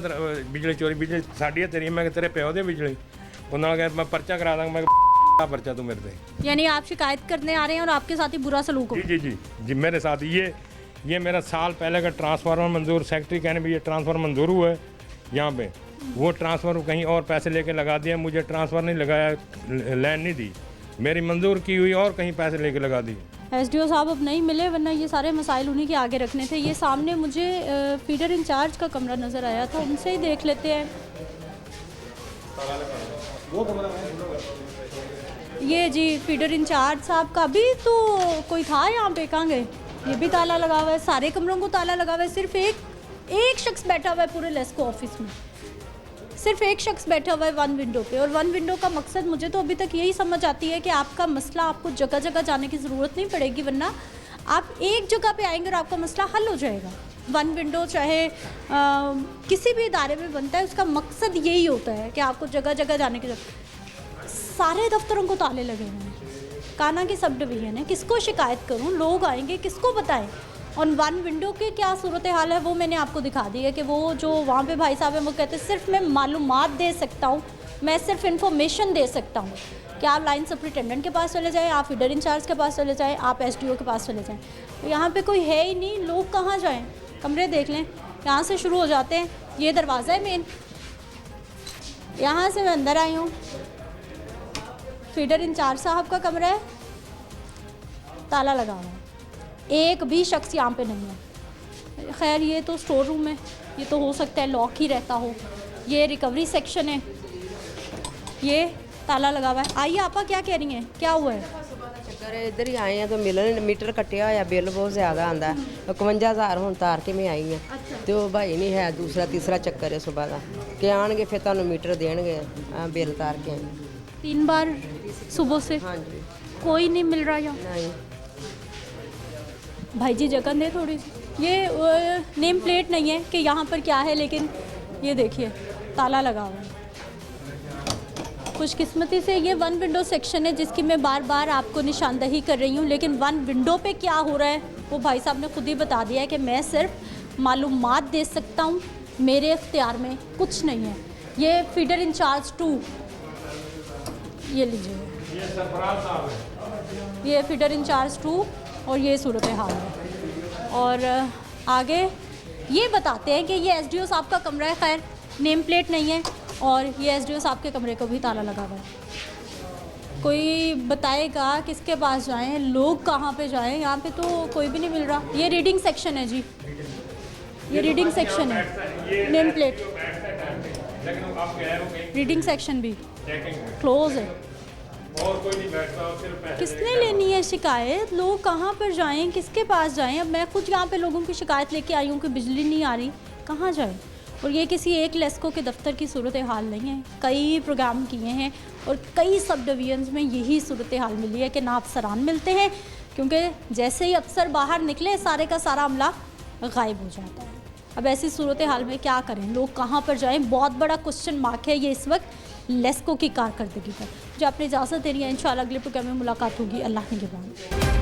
बिजली चोरी, बिजली साड़ी है तेरी, मैं तेरे प्यो दे बिजली। उन्होंने कहा मैं पर्चा करा दूँगा, मैं पर्चा तू मेरे से। यानी आप शिकायत करने आ रहे हैं और आपके साथ ही बुरा सलूक हो? जी मेरे साथ ये मेरा साल पहले का ट्रांसफार्मर मंजूर, सेक्रेटरी कहने भी ये ट्रांसफार्मर मंजूर हुआ है यहाँ पे, वो ट्रांसफार्मर कहीं और पैसे लेके लगा दिया, मुझे ट्रांसफर नहीं लगाया, लैंड नहीं दी, मेरी मंजूर की हुई और कहीं पैसे लेके लगा दी। SDO साहब अब नहीं मिले, वरना ये सारे मसाइल उन्हीं के आगे रखने थे। ये सामने मुझे फीडर इंचार्ज का कमरा नज़र आया था, उनसे ही देख लेते हैं। ये जी फीडर इंचार्ज साहब का भी तो कोई था यहाँ पे, कहाँ गए? ये भी ताला लगा हुआ है, सारे कमरों को ताला लगा हुआ है, सिर्फ एक शख्स बैठा हुआ है पूरे लेस्को ऑफिस में, सिर्फ एक शख्स बैठा हुआ है वन विंडो पे। और वन विंडो का मकसद मुझे तो अभी तक यही समझ आती है कि आपका मसला, आपको जगह जगह जाने की ज़रूरत नहीं पड़ेगी, वरना आप एक जगह पे आएंगे और आपका मसला हल हो जाएगा। वन विंडो चाहे किसी भी इदारे में बनता है, उसका मकसद यही होता है कि आपको जगह जगह जाने की ज़रूरत। सारे दफ्तरों को ताले लगे हुए हैं, काना की सब डिवीज़न है, किसको शिकायत करूँ? लोग आएंगे, किसको बताएं? और वन विंडो की क्या सूरत हाल है वो मैंने आपको दिखा दी है कि वो जो वहाँ पे भाई साहब हैं वो कहते हैं सिर्फ मैं मालूमात दे सकता हूँ, मैं सिर्फ इन्फॉर्मेशन दे सकता हूँ कि आप लाइन सुपरिटेंडेंट के पास चले जाएँ, आप फीडर इंचार्ज के पास चले जाएँ, आप SDO के पास चले जाएँ। तो यहाँ पे कोई है ही नहीं, लोग कहाँ जाएँ? कमरे देख लें, यहाँ से शुरू हो जाते हैं, ये दरवाज़ा है मेन, यहाँ से मैं अंदर आई हूँ, फीडर इंचार्ज साहब का कमरा है, ताला लगा हुआ है, एक भी शख्स यहाँ पे नहीं है। खैर ये तो स्टोर रूम है, ये तो हो सकता है लॉक ही रहता हो। ये रिकवरी सेक्शन है, ये ताला लगा हुआ है। आइए आपा, क्या कह रही हैं, क्या हुआ है? चक्कर इधर ही आए हैं तो मिलन मीटर कटिया होया, बिल बहुत ज़्यादा आंदा है, 51,000 ਹੁਣ ਤਾਰ ਕੇ ਮੈਂ ਆਈ ਹਾਂ ਤੇ ਉਹ ਭਾਈ ਨਹੀਂ ਹੈ, ਦੂਸਰਾ ਤੀਸਰਾ ਚੱਕਰ ਹੈ ਸਵੇਰ ਦਾ ਕਿ ਆਣਗੇ ਫਿਰ ਤੁਹਾਨੂੰ ਮੀਟਰ ਦੇਣਗੇ, ਬਿੱਲ ਤਾਰ ਕੇ 3 बार सुबह से? हाँ जी। कोई नहीं मिल रहा यहाँ? नहीं भाई जी जगह दे थोड़ी सी। ये नेम प्लेट नहीं है कि यहाँ पर क्या है, लेकिन ये देखिए ताला लगा हुआ है। खुशकिस्मती से ये वन विंडो सेक्शन है जिसकी मैं बार बार आपको निशानदही कर रही हूँ, लेकिन वन विंडो पे क्या हो रहा है वो भाई साहब ने खुद ही बता दिया है कि मैं सिर्फ मालूमात दे सकता हूँ, मेरे इख्तियार में कुछ नहीं है। ये फीडर इंचार्ज 2, ये लीजिए, ये फीडर इंचार्ज 2 और ये सूरत हाल है। और आगे ये बताते हैं कि ये एसडीओ साहब का कमरा है, खैर नेम प्लेट नहीं है, और ये एसडीओ साहब के कमरे को भी ताला लगा हुआ है। कोई बताएगा किसके पास जाएं, लोग कहाँ पे जाएं, यहाँ पे तो कोई भी नहीं मिल रहा। ये रीडिंग सेक्शन है जी, ये रीडिंग सेक्शन है, नेम प्लेट, रीडिंग सेक्शन भी क्लोज है। और कोई नहीं बैठता, सिर्फ किसने लेनी है शिकायत, लोग कहाँ पर जाएं, किसके पास जाएं। अब मैं खुद यहाँ पे लोगों की शिकायत लेके आई हूँ कि बिजली नहीं आ रही, कहाँ जाएं। और ये किसी एक लेस्को के दफ्तर की सूरत हाल नहीं है, कई प्रोग्राम किए हैं और कई सब डिवीजन्स में यही सूरत हाल मिली है कि ना अफसरान मिलते हैं, क्योंकि जैसे ही अफसर बाहर निकले सारे का सारा अमला गायब हो जाता है। अब ऐसी सूरत हाल में क्या करें, लोग कहाँ पर जाएं, बहुत बड़ा क्वेश्चन मार्क है ये इस वक्त लेस्को की कारकर्दगी पर। जो आपने इजाज़त दे रही है, इंशाल्लाह अगले प्रोग्राम में मुलाकात होगी। अल्लाह निगहबान।